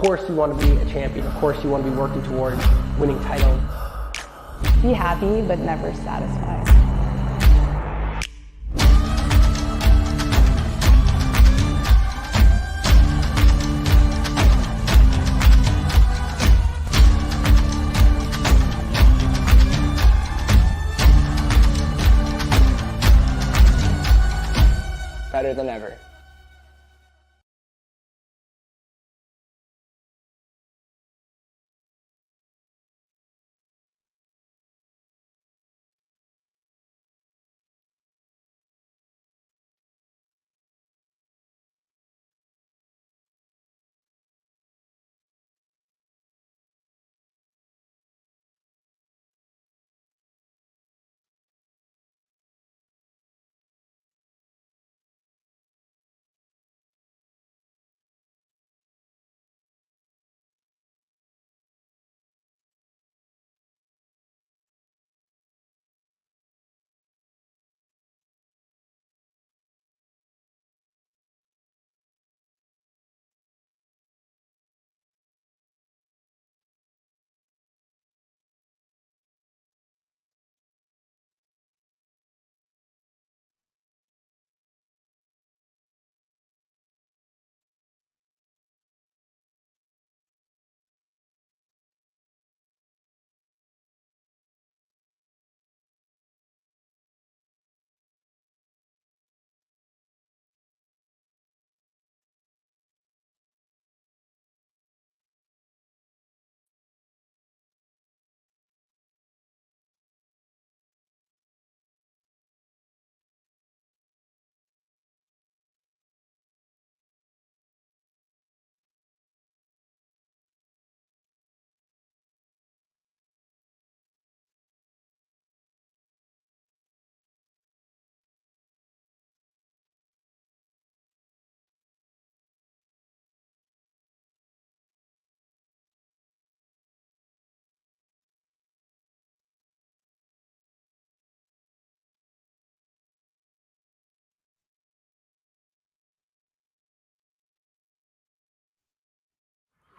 course you want to be a champion. Of course you want to be working towards winning titles. Be happy, but never satisfied. Better than ever.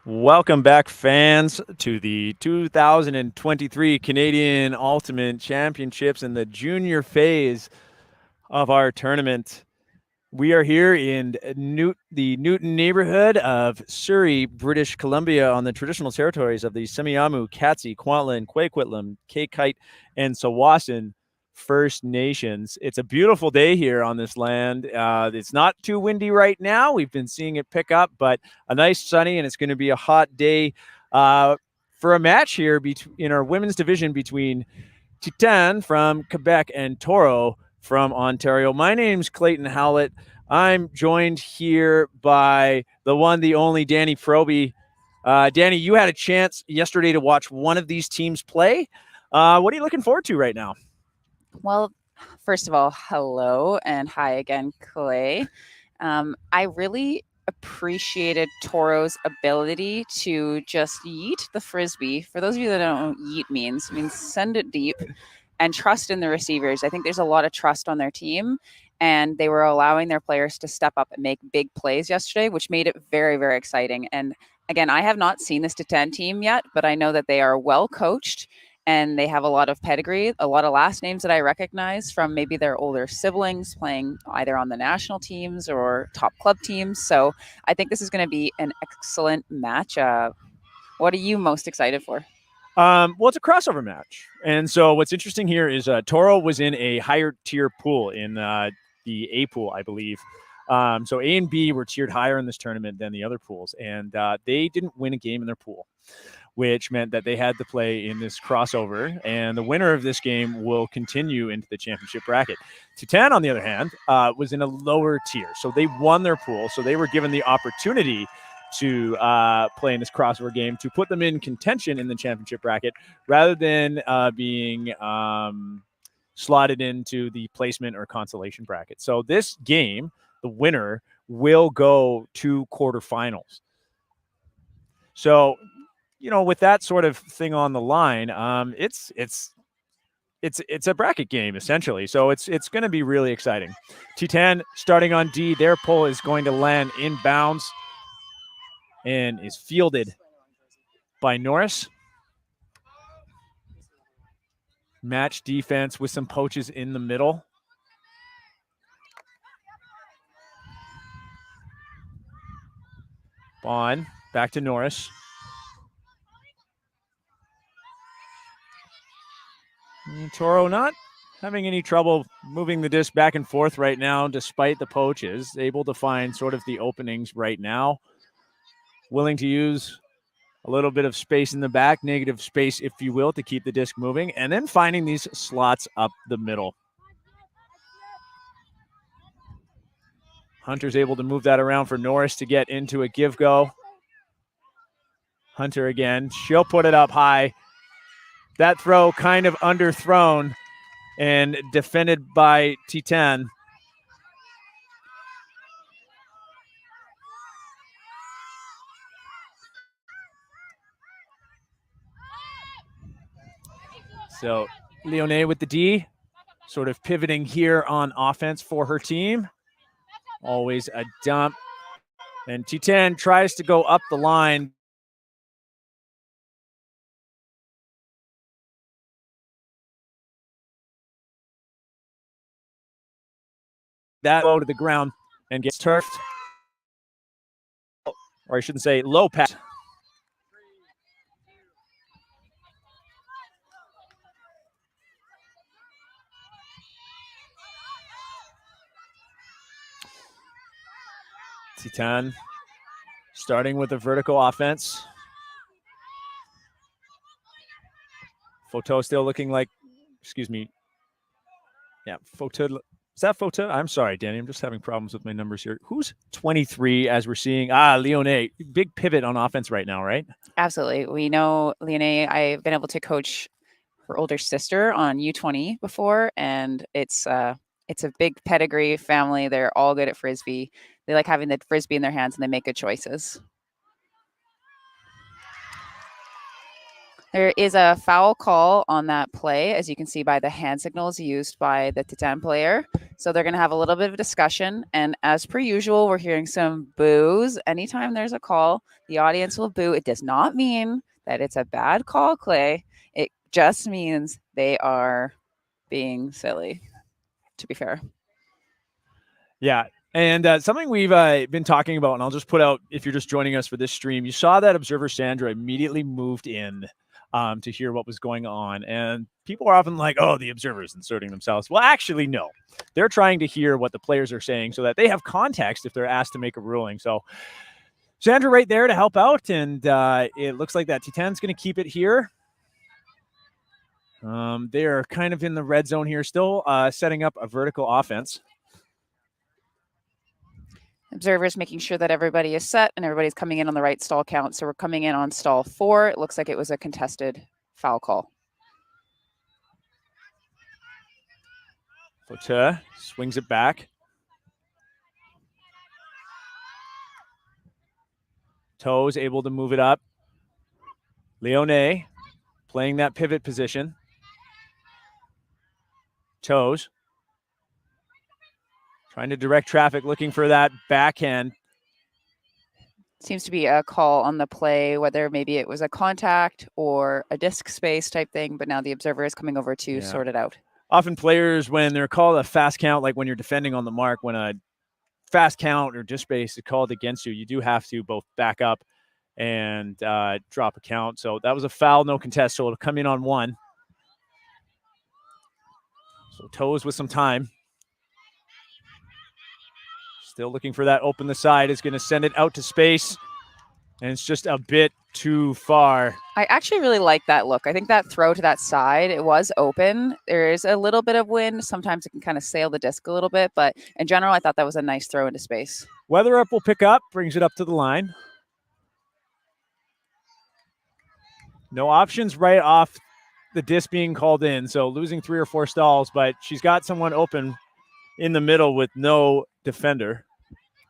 Welcome back, fans, to the 2023 Canadian Ultimate Championships in the junior phase of our tournament. We are here in the Newton neighborhood of Surrey, British Columbia, on the traditional territories of the Semiahmoo, Katzie, Kwantlen, Kwakiutl, Kaikite, and Tsawwassen First Nations. It's a beautiful day here on this land. It's not too windy right now. We've been seeing it pick up, but a nice sunny, and it's going to be a hot day for a match here in our women's division between Titane from Quebec and TORO from Ontario. My name's Clayton Howlett. I'm joined here by the one, the only Danny Froby. Danny, you had a chance yesterday to watch one of these teams play. What are you looking forward to right now? Well, first of all, hello and hi again, Clay. I really appreciated TORO's ability to just yeet the Frisbee. For those of you that don't know what yeet means, it means send it deep and trust in the receivers. I think there's a lot of trust on their team, and they were allowing their players to step up and make big plays yesterday, which made it very, very exciting. And again, I have not seen this Titane team yet, but I know that they are well coached and they have a lot of pedigree, a lot of last names that I recognize from maybe their older siblings playing either on the national teams or top club teams. So I think this is going to be an excellent match. What are you most excited for? Well, it's a crossover match. And so what's interesting here is TORO was in a higher tier pool in the A pool, I believe. So A and B were tiered higher in this tournament than the other pools, and they didn't win a game in their pool, which meant that they had to play in this crossover, and the winner of this game will continue into the championship bracket. Titane, on the other hand, was in a lower tier, so they won their pool, so they were given the opportunity to play in this crossover game to put them in contention in the championship bracket rather than being slotted into the placement or consolation bracket. So this game, the winner will go to quarterfinals. So, you know, with that sort of thing on the line, it's a bracket game essentially. So it's going to be really exciting. Titane starting on D, their pull is going to land inbounds. and is fielded by Norris. Match defense with some poaches in the middle. Bond back to Norris. Toro not having any trouble moving the disc back and forth right now, despite the poaches. Able to find sort of the openings right now. Willing to use a little bit of space in the back, negative space, if you will, to keep the disc moving, and then finding these slots up the middle. Hunter's able to move that around for Norris to get into a give-go. Hunter again. She'll put it up high. That throw kind of underthrown and defended by Titane. So Leone with the D, sort of pivoting here on offense for her team. Always a dump. And Titane tries to go up the line. That low to the ground and gets turfed. Or I shouldn't say low pass. Titane starting with a vertical offense. Photo still looking like, excuse me. Yeah, Photo. Is that Photo? I'm sorry, Danny. I'm just having problems with my numbers here. Who's 23 as we're seeing? Leone. Big pivot on offense right now, right? Absolutely. We know Leone, I've been able to coach her older sister on U20 before, and it's a big pedigree family. They're all good at Frisbee. They like having the Frisbee in their hands, and they make good choices. There is a foul call on that play, as you can see by the hand signals used by the Titane player. So they're going to have a little bit of a discussion. And as per usual, we're hearing some boos. Anytime there's a call, the audience will boo. It does not mean that it's a bad call, Clay. It just means they are being silly, to be fair. Yeah. And something we've been talking about, and I'll just put out, if you're just joining us for this stream, you saw that observer Sandra immediately moved in to hear what was going on. And people are often like, oh, the observer's inserting themselves. Well, actually, no. They're trying to hear what the players are saying so that they have context if they're asked to make a ruling. So Sandra right there to help out. And it looks like that Titane's going to keep it here. They are kind of in the red zone here, still setting up a vertical offense. Observers making sure that everybody is set and everybody's coming in on the right stall count. So we're coming in on stall 4. It looks like it was a contested foul call. Fauteur swings it back. Toes able to move it up. Leone playing that pivot position. Toes trying to direct traffic, looking for that backhand. Seems to be a call on the play, whether maybe it was a contact or a disc space type thing, but now the observer is coming over to sort it out. Often players, when they're called a fast count, like when you're defending on the mark, when a fast count or disc space is called against you, you do have to both back up and drop a count. So that was a foul, no contest, so it'll come in on 1. So Toes with some time. Still looking for that open the side, is going to send it out to space. And it's just a bit too far. I actually really like that look. I think that throw to that side, it was open. There is a little bit of wind. Sometimes it can kind of sail the disc a little bit. But in general, I thought that was a nice throw into space. Weatherup will pick up, brings it up to the line. No options right off the disc being called in. So losing 3 or 4 stalls, but she's got someone open in the middle with no defender.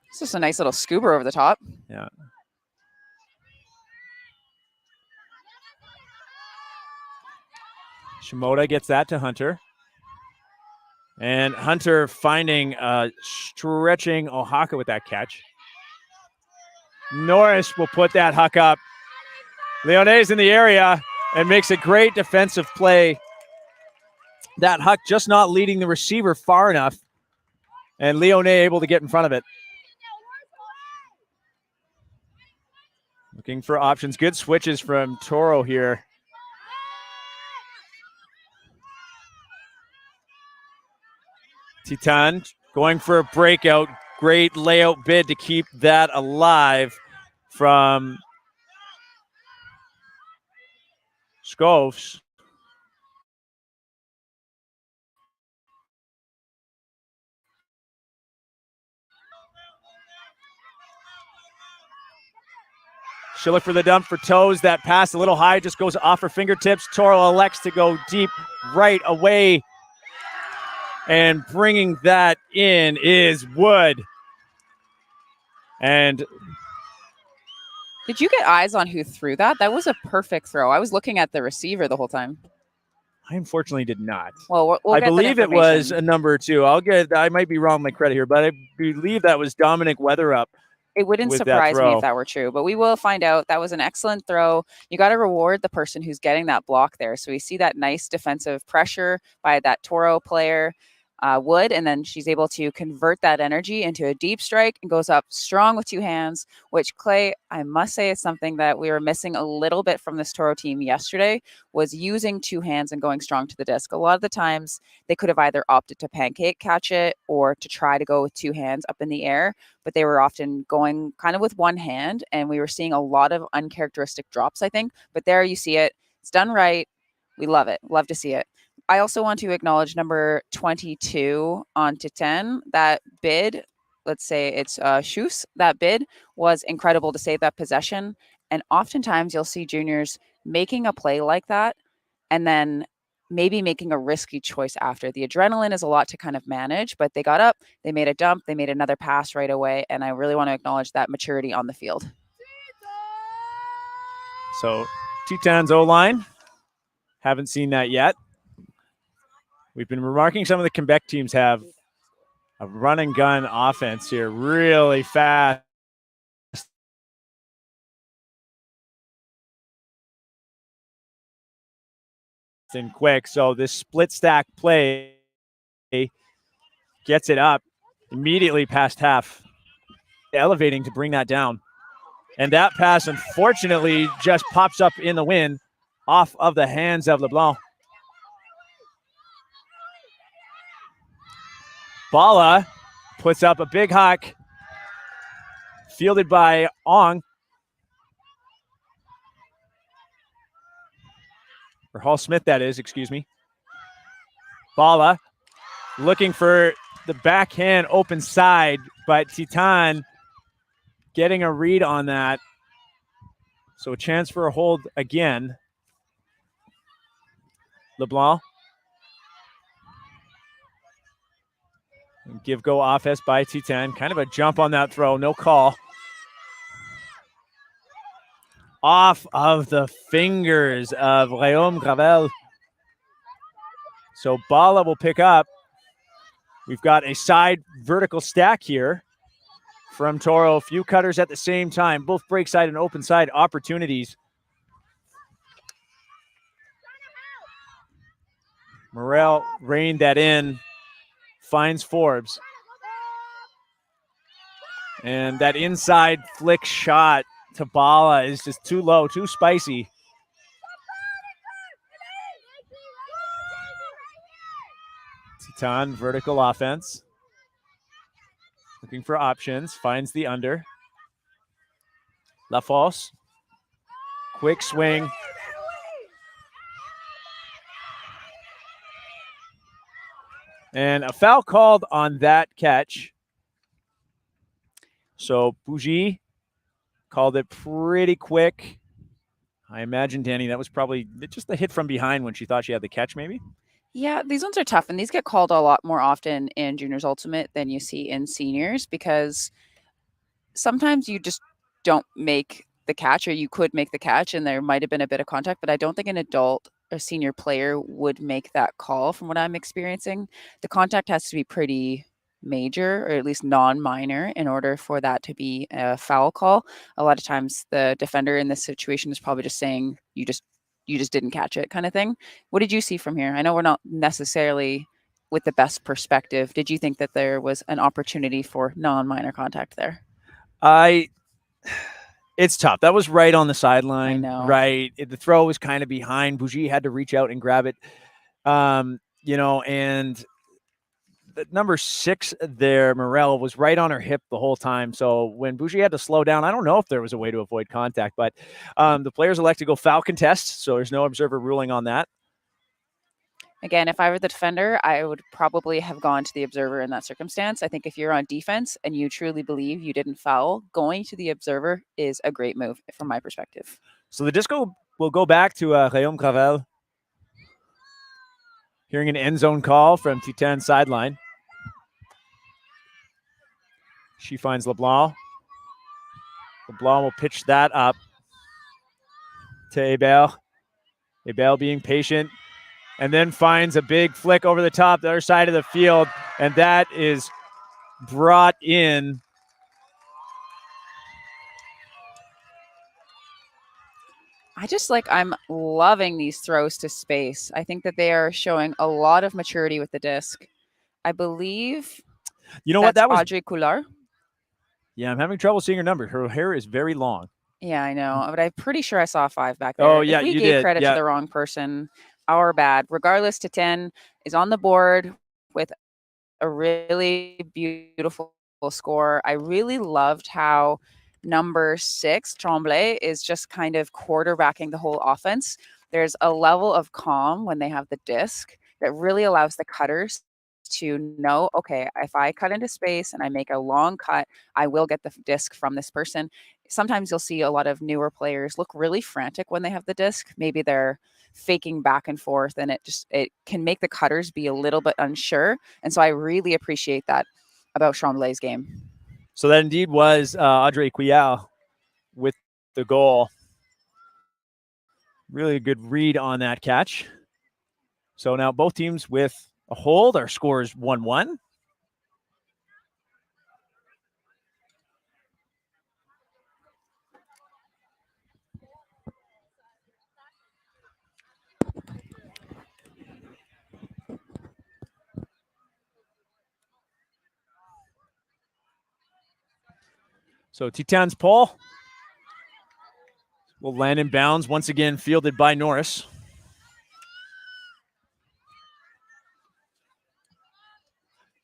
It's just a nice little scooper over the top. Yeah. Shimoda gets that to Hunter. And Hunter finding stretching Oaxaca with that catch. Norris will put that huck up. Leone's in the area and makes a great defensive play. That huck just not leading the receiver far enough, and Leone able to get in front of it. Looking for options. Good switches from Toro here. Titane going for a breakout. Great layout bid to keep that alive from Scopes. She'll look for the dump for Toes. That pass a little high, just goes off her fingertips. Toro elects to go deep right away. And bringing that in is Wood. And did you get eyes on who threw that? That was a perfect throw. I was looking at the receiver the whole time. I unfortunately did not. Well, I believe it was a number 2. I might be wrong with my credit here, but I believe that was Dominic Weatherup. It wouldn't surprise me if that were true, but we will find out. That was an excellent throw. You got to reward the person who's getting that block there. So we see that nice defensive pressure by that Toro player, Wood, and then she's able to convert that energy into a deep strike and goes up strong with 2 hands, which, Clay, I must say is something that we were missing a little bit from this Toro team yesterday, was using 2 hands and going strong to the disc. A lot of the times they could have either opted to pancake catch it or to try to go with 2 hands up in the air, but they were often going kind of with 1 hand, and we were seeing a lot of uncharacteristic drops, I think. But there you see it. It's done right. We love it. Love to see it. I also want to acknowledge number 22 on Titane. That bid, let's say it's Schuss, that bid was incredible to save that possession. And oftentimes you'll see juniors making a play like that and then maybe making a risky choice after. The adrenaline is a lot to kind of manage, but they got up, they made a dump, they made another pass right away. And I really want to acknowledge that maturity on the field. So Titane's O-line, haven't seen that yet. We've been remarking some of the Quebec teams have a run and gun offense here, really fast and quick. So this split stack play gets it up immediately past half, elevating to bring that down. And that pass, unfortunately, just pops up in the wind off of the hands of LeBlanc. Bala puts up a big huck, fielded by Ong. Or Hall Smith, that is, excuse me. Bala looking for the backhand open side, but Titane getting a read on that. So a chance for a hold again. LeBlanc. Give go offense by Titane. Kind of a jump on that throw. No call. Off of the fingers of Réaume Gravel. So Bala will pick up. We've got a side vertical stack here from Toro. A few cutters at the same time. Both break side and open side opportunities. Morel reined that in. Finds Forbes. And that inside flick shot to Bala is just too low, too spicy. Titane, vertical offense. Looking for options, finds the under. Lafosse. Quick swing. And a foul called on that catch. So Bougie called it pretty quick. I imagine, Danny, that was probably just a hit from behind when she thought she had the catch, maybe? Yeah, these ones are tough, and these get called a lot more often in juniors ultimate than you see in seniors, because sometimes you just don't make the catch, or you could make the catch and there might have been a bit of contact, but I don't think an adult or senior player would make that call from what I'm experiencing. The contact has to be pretty major or at least non-minor in order for that to be a foul call. A lot of times the defender in this situation is probably just saying you just didn't catch it kind of thing. What did you see from here? I know we're not necessarily with the best perspective. Did you think that there was an opportunity for non-minor contact there? It's tough. That was right on the sideline. I know. Right. The throw was kind of behind. Bougie had to reach out and grab it. And the number 6 there, Morel, was right on her hip the whole time. So when Bougie had to slow down, I don't know if there was a way to avoid contact, but the players elect to go foul contest. So there's no observer ruling on that. Again, if I were the defender, I would probably have gone to the observer in that circumstance. I think if you're on defense and you truly believe you didn't foul, going to the observer is a great move from my perspective. So the disco will go back to Guillaume Gravel. Hearing an end zone call from Titane sideline. She finds LeBlanc. LeBlanc will pitch that up to Hebel. Hebel being patient, and then finds a big flick over the top, the other side of the field, and that is brought in. I'm loving these throws to space. I think that they are showing a lot of maturity with the disc. I believe that was Audrey Coulard. Yeah, I'm having trouble seeing her number. Her hair is very long. Yeah, I know, but I'm pretty sure I saw 5 back there. Oh, yeah, if we you gave did. credit to the wrong person, our bad. Regardless, Titane is on the board with a really beautiful score. I really loved how number 6, Tremblay, is just kind of quarterbacking the whole offense. There's a level of calm when they have the disc that really allows the cutters to know, okay, if I cut into space and I make a long cut, I will get the disc from this person. Sometimes you'll see a lot of newer players look really frantic when they have the disc. Maybe they're faking back and forth, and it can make the cutters be a little bit unsure. And so I really appreciate that about Tremblay's game. So that indeed was Audrey Couillard with the goal. Really good read on that catch. So now both teams with a hold. Our score is 1-1. So Titane's pull will land in bounds, once again fielded by Norris.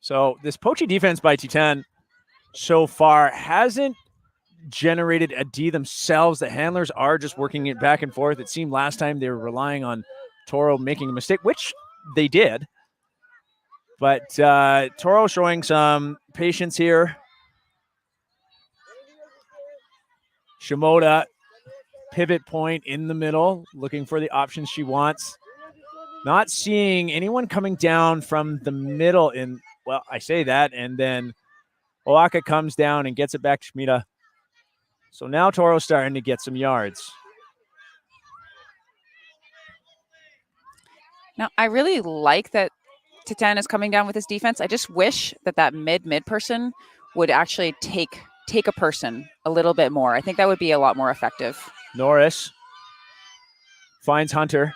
So this poachy defense by Titane so far hasn't generated a D themselves. The handlers are just working it back and forth. It seemed last time they were relying on TORO making a mistake, which they did. But TORO showing some patience here. Shimoda, pivot point in the middle, looking for the options she wants. Not seeing anyone coming down from the middle well, I say that, and then Oaka comes down and gets it back to Shmita. So now TORO's starting to get some yards. Now, I really like that Titane is coming down with his defense. I just wish that mid person would actually take a person a little bit more. I think that would be a lot more effective. Norris finds Hunter.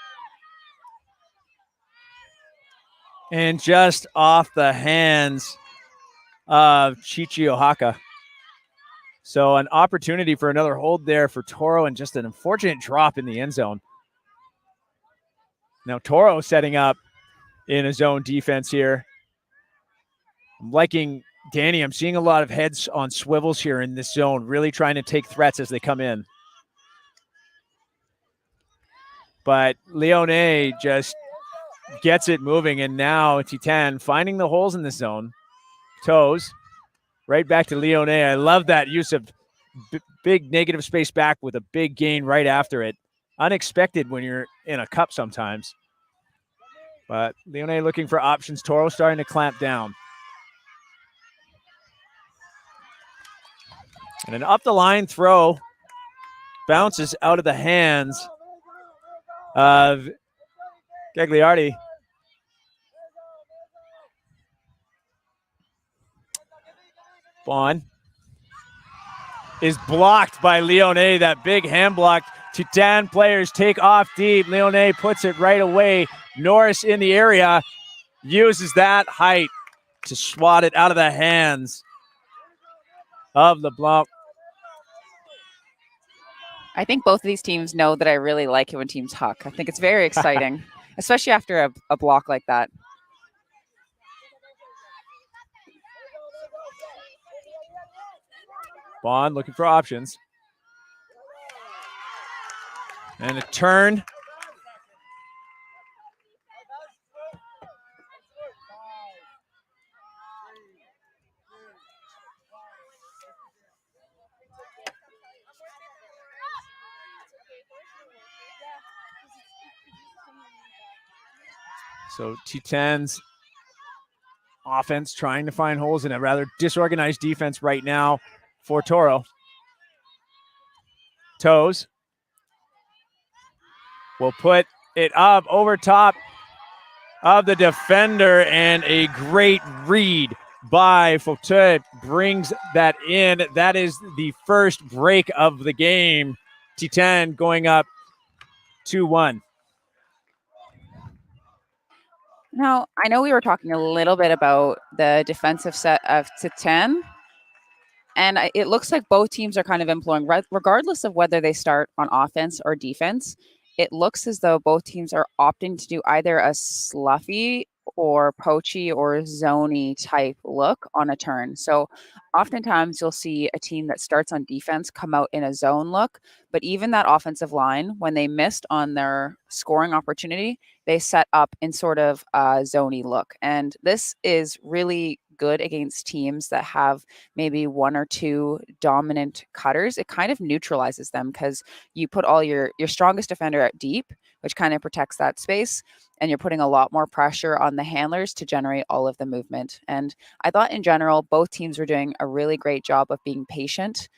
And just off the hands of Chichi Ohaka. So an opportunity for another hold there for TORO, and just an unfortunate drop in the end zone. Now TORO setting up in a zone defense here. I'm liking Danny. I'm seeing a lot of heads on swivels here in this zone, really trying to take threats as they come in. But Leone just gets it moving, and now Titane finding the holes in the zone. Toes right back to Leone. I love that use of big negative space back with a big gain right after it. Unexpected when you're in a cup sometimes. But Leone looking for options. TORO starting to clamp down. And an up the line throw bounces out of the hands of Gagliardi. Bond is blocked by Leone, that big hand block. Titane players take off deep. Leone puts it right away. Norris in the area uses that height to swat it out of the hands of LeBlanc. I think both of these teams know that I really like it when teams huck. I think it's very exciting, especially after a block like that. Bond looking for options. And a turn. So Titane's offense trying to find holes in a rather disorganized defense right now for Toro. Toes will put it up over top of the defender, and a great read by Fauteuil brings that in. That is the first break of the game. Titane going up 2-1. Now, I know we were talking a little bit about the defensive set of Titane, and it looks like both teams are kind of employing, regardless of whether they start on offense or defense, it looks as though both teams are opting to do either a sluffy or poachy or zony type look on a turn. So oftentimes you'll see a team that starts on defense come out in a zone look, but even that offensive line, when they missed on their scoring opportunity, they set up in sort of a zony look. And this is really good against teams that have maybe one or two dominant cutters. It kind of neutralizes them because you put all your strongest defender at deep, which kind of protects that space, and you're putting a lot more pressure on the handlers to generate all of the movement. And I thought in general, both teams were doing a really great job of being patient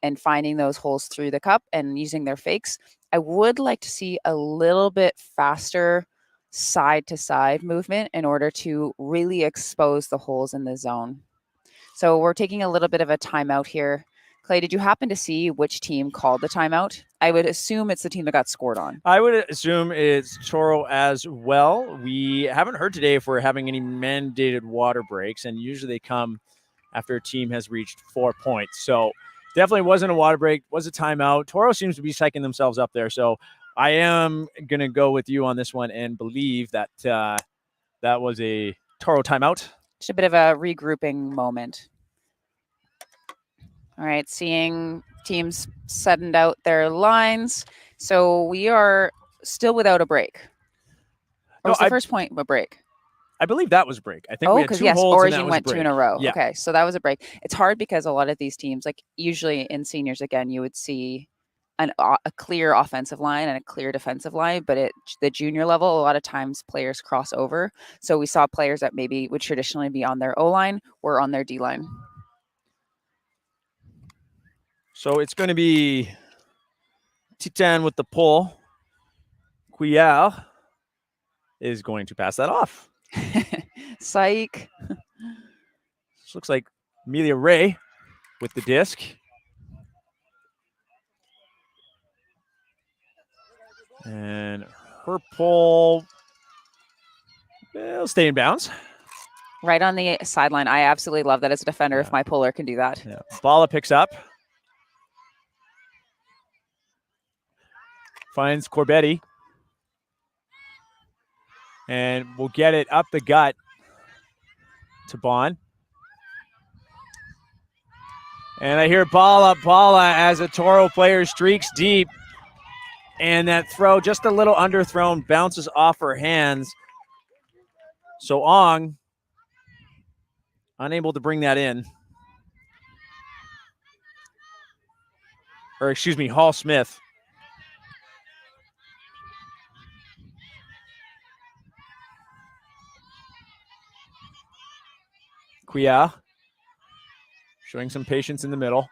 and finding those holes through the cup and using their fakes. I would like to see a little bit faster side to side movement in order to really expose the holes in the zone. So we're taking a little bit of a timeout here. Clay, did you happen to see which team called the timeout? I would assume it's the team that got scored on. I would assume it's Toro as well. We haven't heard today if we're having any mandated water breaks, and usually they come after a team has reached 4 points. So definitely wasn't a water break, was a timeout. Toro seems to be psyching themselves up there. So I am going to go with you on this one and believe that that was a Toro timeout. Just a bit of a regrouping moment. All right, seeing teams setting out their lines. So we are still without a break. Or was the first point a break? I believe that was a break. I think we had two holds Origin and that went was a break. 2 in a row. Yeah. Okay, so that was a break. It's hard because a lot of these teams, like usually in seniors, again, you would see a clear offensive line and a clear defensive line, but at the junior level, a lot of times players cross over. So we saw players that maybe would traditionally be on their O-line were on their D-line. So it's going to be Titane with the pull. Couillard is going to pass that off. Psych. This looks like Amelia Ray with the disc. And her pull will stay in bounds. Right on the sideline. I absolutely love that as a defender if my puller can do that. Yeah. Bala picks up. Finds Corbetti. And will get it up the gut to Bond. And I hear Bala as a Toro player streaks deep. And that throw, just a little underthrown, bounces off her hands. So Ong, unable to bring that in. Or excuse me, Hall Smith. Couillard showing some patience in the middle.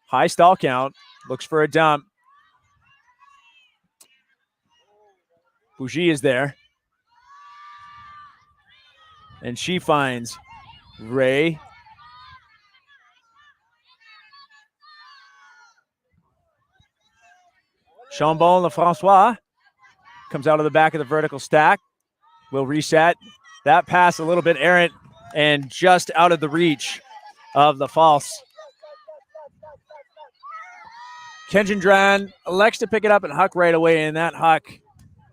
High stall count, looks for a dump. Bougie is there. And she finds Ray. Chambon Lefrancois comes out of the back of the vertical stack. Will reset. That pass a little bit errant and just out of the reach of the false. Kenjindran elects to pick it up and huck right away, and that huck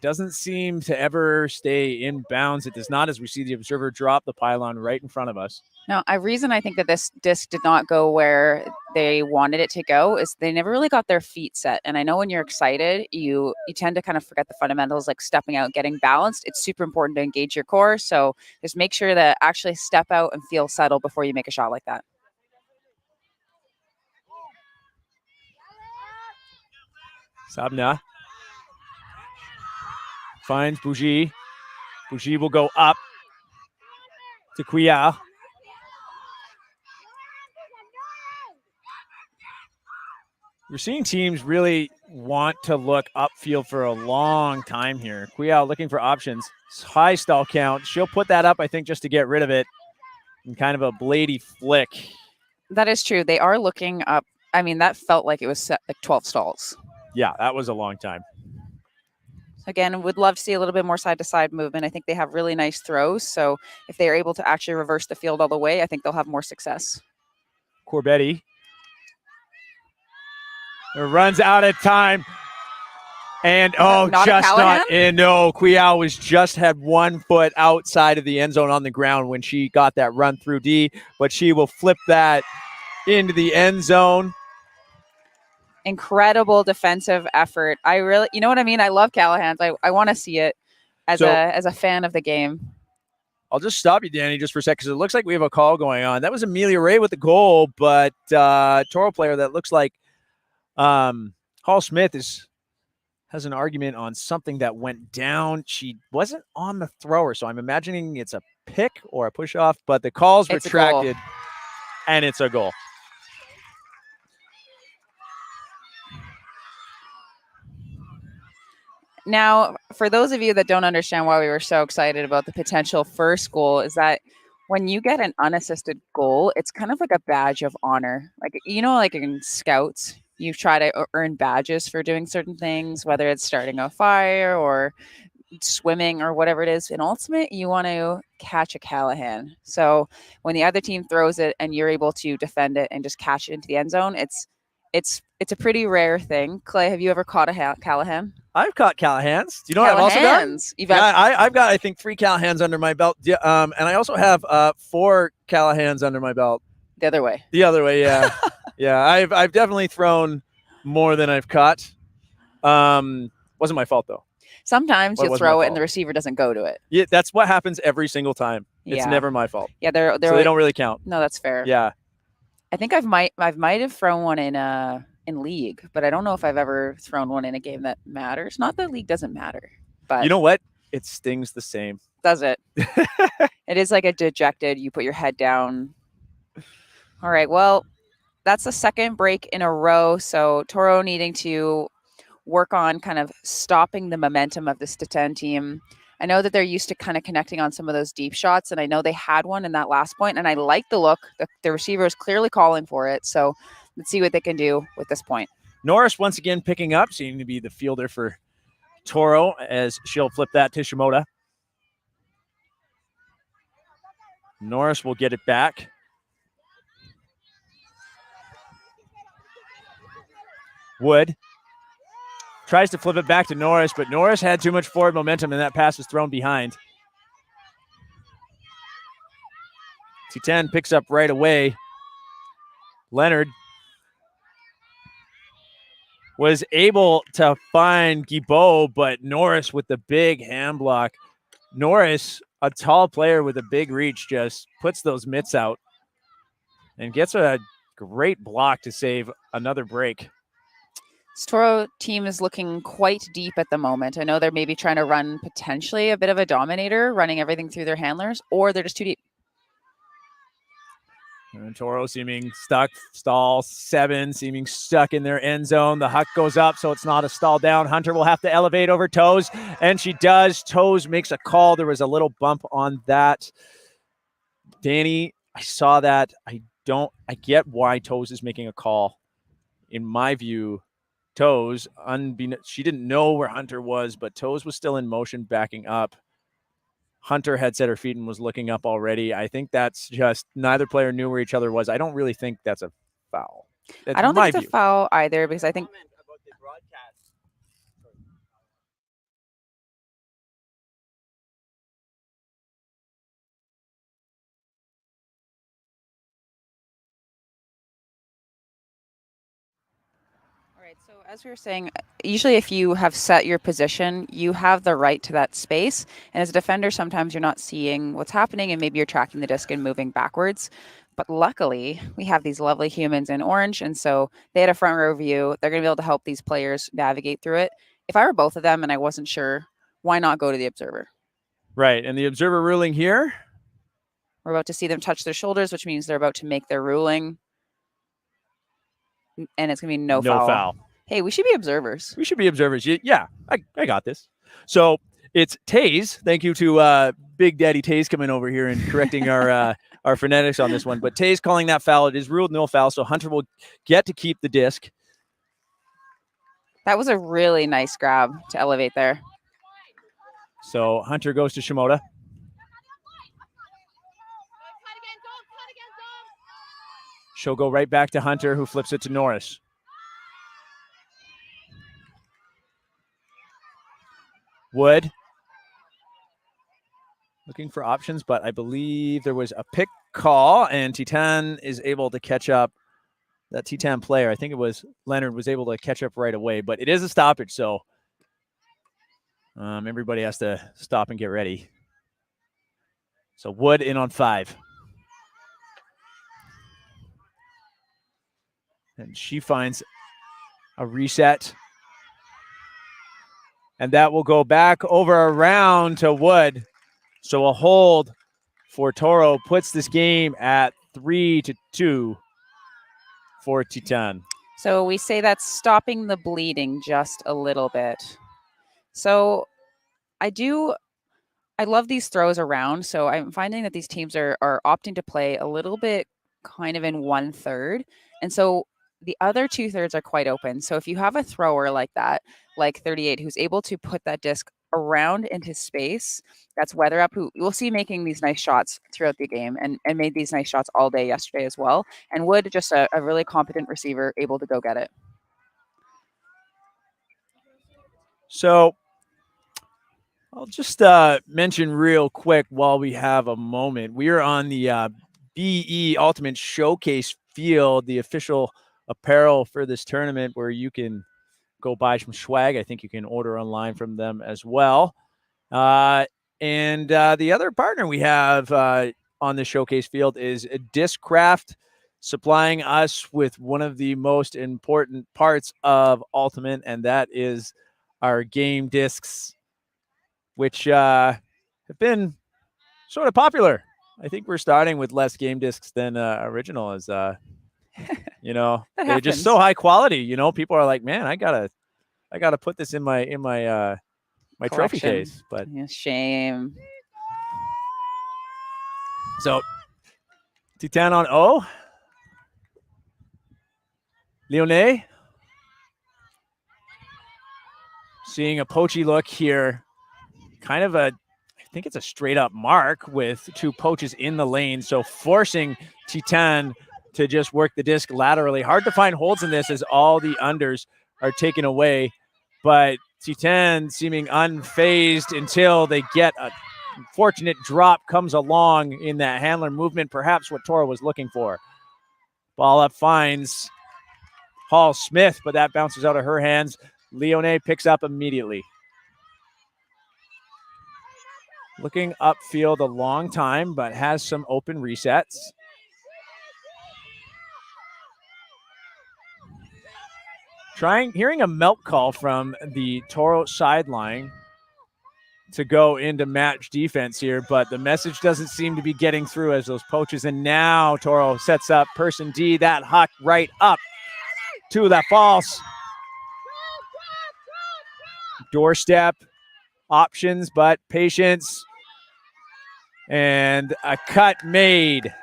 doesn't seem to ever stay in bounds. It does not, as we see the observer drop the pylon right in front of us. Now, a reason I think that this disc did not go where they wanted it to go is they never really got their feet set. And I know when you're excited, you tend to kind of forget the fundamentals, like stepping out, getting balanced. It's super important to engage your core. So just make sure that actually step out and feel settled before you make a shot like that. Sabna finds Bougie. Bougie will go up to Couillard. We're seeing teams really want to look upfield for a long time here. Couillard looking for options. High stall count. She'll put that up, I think, just to get rid of it. And kind of a blady flick. That is true. They are looking up. I mean, that felt like it was set like 12 stalls. Yeah, that was a long time. Again, would love to see a little bit more side-to-side movement. I think they have really nice throws. So if they are able to actually reverse the field all the way, I think they'll have more success. Corbetti runs out of time. And just not in. No, Couillard was just had 1 foot outside of the end zone on the ground when she got that run through D, but she will flip that into the end zone. Incredible defensive effort. I really, you know what I mean? I love Callahan's. I want to see it as a fan of the game. I'll just stop you, Danny, just for a second, because it looks like we have a call going on. That was Amelia Ray with the goal, but Toro player that looks like Hall Smith has an argument on something that went down. She wasn't on the thrower, so I'm imagining it's a pick or a push off, but the call's retracted, and it's a goal. Now, for those of you that don't understand why we were so excited about the potential first goal, is that when you get an unassisted goal, it's kind of like a badge of honor. Like, you know, like in Scouts, you try to earn badges for doing certain things, whether it's starting a fire or swimming or whatever it is. In ultimate, you want to catch a Callahan. So when the other team throws it and you're able to defend it and just catch it into the end zone, it's a pretty rare thing. Clay, have you ever caught a Callahan? I've caught Callahans. Do you know what I've also done? I've got, I think, 3 Callahans under my belt. And I also have 4 Callahans under my belt. The other way. The other way, yeah. Yeah, I've definitely thrown more than I've caught. Wasn't my fault, though. Sometimes you throw it and the receiver doesn't go to it. Yeah, that's what happens every single time. It's never my fault. Yeah, so they don't really count. No, that's fair. Yeah. I think I might have thrown one in league, but I don't know if I've ever thrown one in a game that matters. Not that league doesn't matter, but you know what? It stings the same. Does it? It is like a dejected, you put your head down. All right, well, that's the second break in a row. So Toro needing to work on kind of stopping the momentum of this Titane team. I know that they're used to kind of connecting on some of those deep shots, and I know they had one in that last point, and I like the look. The receiver is clearly calling for it, so let's see what they can do with this point. Norris once again picking up, seeming to be the fielder for Toro as she'll flip that to Shimoda. Norris will get it back. Wood tries to flip it back to Norris, but Norris had too much forward momentum and that pass was thrown behind. Titane picks up right away. Leonard was able to find Guibault, but Norris with the big hand block. Norris, a tall player with a big reach, just puts those mitts out and gets a great block to save another break. This Toro team is looking quite deep at the moment. I know they're maybe trying to run potentially a bit of a dominator, running everything through their handlers, or they're just too deep. And Toro seeming stuck, stall 7, seeming stuck in their end zone. The huck goes up, so it's not a stall down. Hunter will have to elevate over Toes, and she does. Toes makes a call. There was a little bump on that. Danny, I saw that. I get why Toes is making a call. In my view, Toes. She didn't know where Hunter was, but Toes was still in motion backing up. Hunter had set her feet and was looking up already. I think that's just neither player knew where each other was. I don't really think that's a foul. That's I don't my think it's view. a foul either because I think Right. So as we were saying, usually if you have set your position, you have the right to that space. And as a defender, sometimes you're not seeing what's happening and maybe you're tracking the disc and moving backwards. But luckily, we have these lovely humans in orange. And so they had a front row view. They're going to be able to help these players navigate through it. If I were both of them and I wasn't sure, why not go to the observer? Right. And the observer ruling here. We're about to see them touch their shoulders, which means they're about to make their ruling. And it's going to be no foul. Hey, we should be observers. We should be observers. Yeah, I got this. So it's Taze. Thank you to Big Daddy Taze coming over here and correcting our phonetics on this one. But Taze calling that foul. It is ruled no foul, so Hunter will get to keep the disc. That was a really nice grab to elevate there. So Hunter goes to Shimoda. She'll go right back to Hunter, who flips it to Norris. Wood. Looking for options, but I believe there was a pick call, and Titane is able to catch up. That Titane player, I think it was Leonard, was able to catch up right away, but it is a stoppage, so everybody has to stop and get ready. So Wood in on 5. And she finds a reset. And that will go back over around to Wood. So a hold for Toro puts this game at 3-2 for Titane. So we say that's stopping the bleeding just a little bit. So I love these throws around. So I'm finding that these teams are opting to play a little bit kind of in 1/3. And so the other 2/3 are quite open. So if you have a thrower like that, like 38, who's able to put that disc around into space, that's Weather Up, who we'll see making these nice shots throughout the game and made these nice shots all day yesterday as well. And Wood, just a really competent receiver, able to go get it. So I'll just mention real quick while we have a moment. We are on the BE Ultimate Showcase field, the official apparel for this tournament, where you can go buy some swag. I think you can order online from them as well. And the other partner we have on the showcase field is Discraft, supplying us with one of the most important parts of Ultimate, and that is our game discs, which have been sort of popular. I think we're starting with less game discs than original, as they're just so high quality. People are like, man, I gotta put this in my my trophy case. But yeah, shame. So Titane on O. Lyonnais seeing a poachy look here. Kind of I think it's a straight up mark with 2 poaches in the lane. So forcing Titane to just work the disc laterally. Hard to find holds in this as all the unders are taken away. But Titane seeming unfazed until they get a fortunate drop comes along in that handler movement. Perhaps what Toro was looking for. Ball up finds Hall Smith, but that bounces out of her hands. Lyonnais picks up immediately. Looking upfield a long time, but has some open resets. Hearing a melt call from the Toro sideline to go into match defense here, but the message doesn't seem to be getting through as those poaches. And now Toro sets up person D, that huck right up to that false. Doorstep options, but patience. And a cut made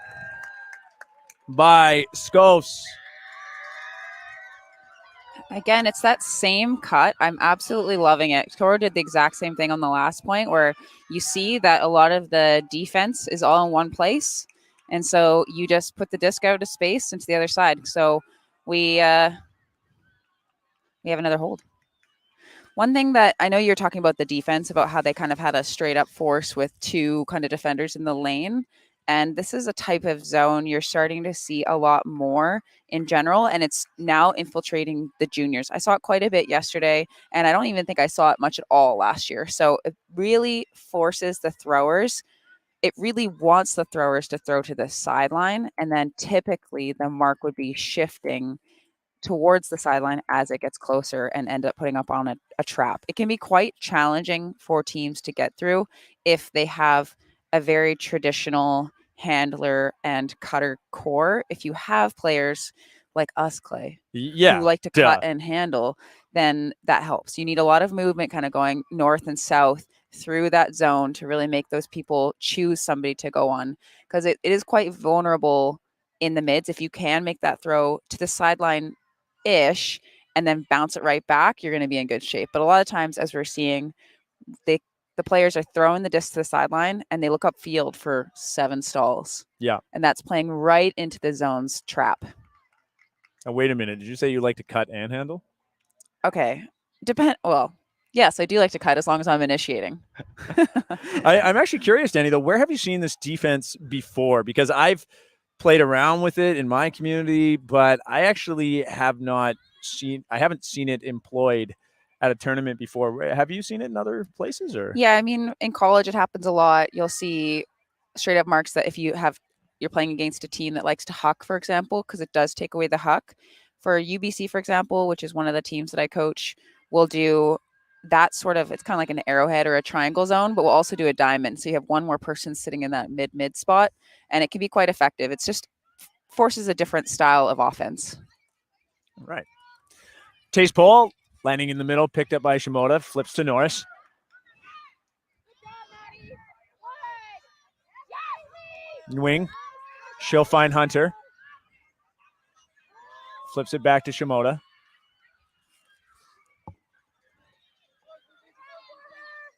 by Scopes. Again, it's that same cut. I'm absolutely loving it. Toro did the exact same thing on the last point where you see that a lot of the defense is all in one place. And so you just put the disc out to space into the other side. So we have another hold. One thing that I know you're talking about the defense, about how they kind of had a straight up force with two kind of defenders in the lane. And this is a type of zone you're starting to see a lot more in general. And it's now infiltrating the juniors. I saw it quite a bit yesterday, and I don't even think I saw it much at all last year. So it really forces the throwers. It really wants the throwers to throw to the sideline. And then typically the mark would be shifting towards the sideline as it gets closer and end up putting up on a trap. It can be quite challenging for teams to get through if they have a very traditional handler and cutter core. If you have players like us, Clay, who like to cut and handle, then that helps. You need a lot of movement kind of going north and south through that zone to really make those people choose somebody to go on, because it is quite vulnerable in the mids. If you can make that throw to the sideline ish and then bounce it right back, you're going to be in good shape. But a lot of times, as we're seeing, the players are throwing the disc to the sideline and they look up field for 7 stalls. Yeah. And that's playing right into the zone's trap. Now, wait a minute. Did you say you like to cut and handle? Okay. Well, yes, I do like to cut as long as I'm initiating. I'm actually curious, Danny, though, where have you seen this defense before? Because I've played around with it in my community, but I actually haven't seen it employed at a tournament before. Have you seen it in other places? Or yeah, I mean, in college it happens a lot. You'll see straight up marks that if you're playing against a team that likes to huck, for example, because it does take away the huck. For UBC, for example, which is one of the teams that I coach, we'll do that sort of, it's kind of like an arrowhead or a triangle zone, but we'll also do a diamond. So you have one more person sitting in that mid spot, and it can be quite effective. It's just forces a different style of offense. Right. Taste Pole landing in the middle, picked up by Shimoda, flips to Norris. Wing. She'll find Hunter. Flips it back to Shimoda.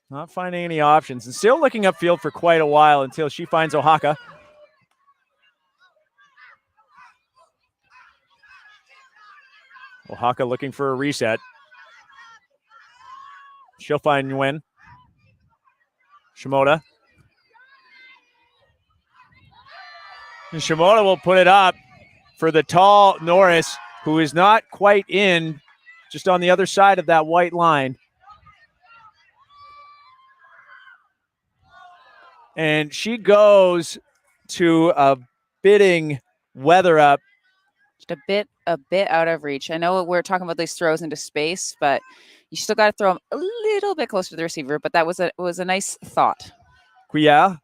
Not finding any options and still looking upfield for quite a while until she finds Ohaka. Ohaka looking for a reset. She'll find Nguyen. Shimoda. And Shimoda will put it up for the tall Norris, who is not quite in, just on the other side of that white line. And she goes to a bidding weather up. Just a bit out of reach. I know we're talking about these throws into space, but you still got to throw them a little bit closer to the receiver. But that was a nice thought. Quia.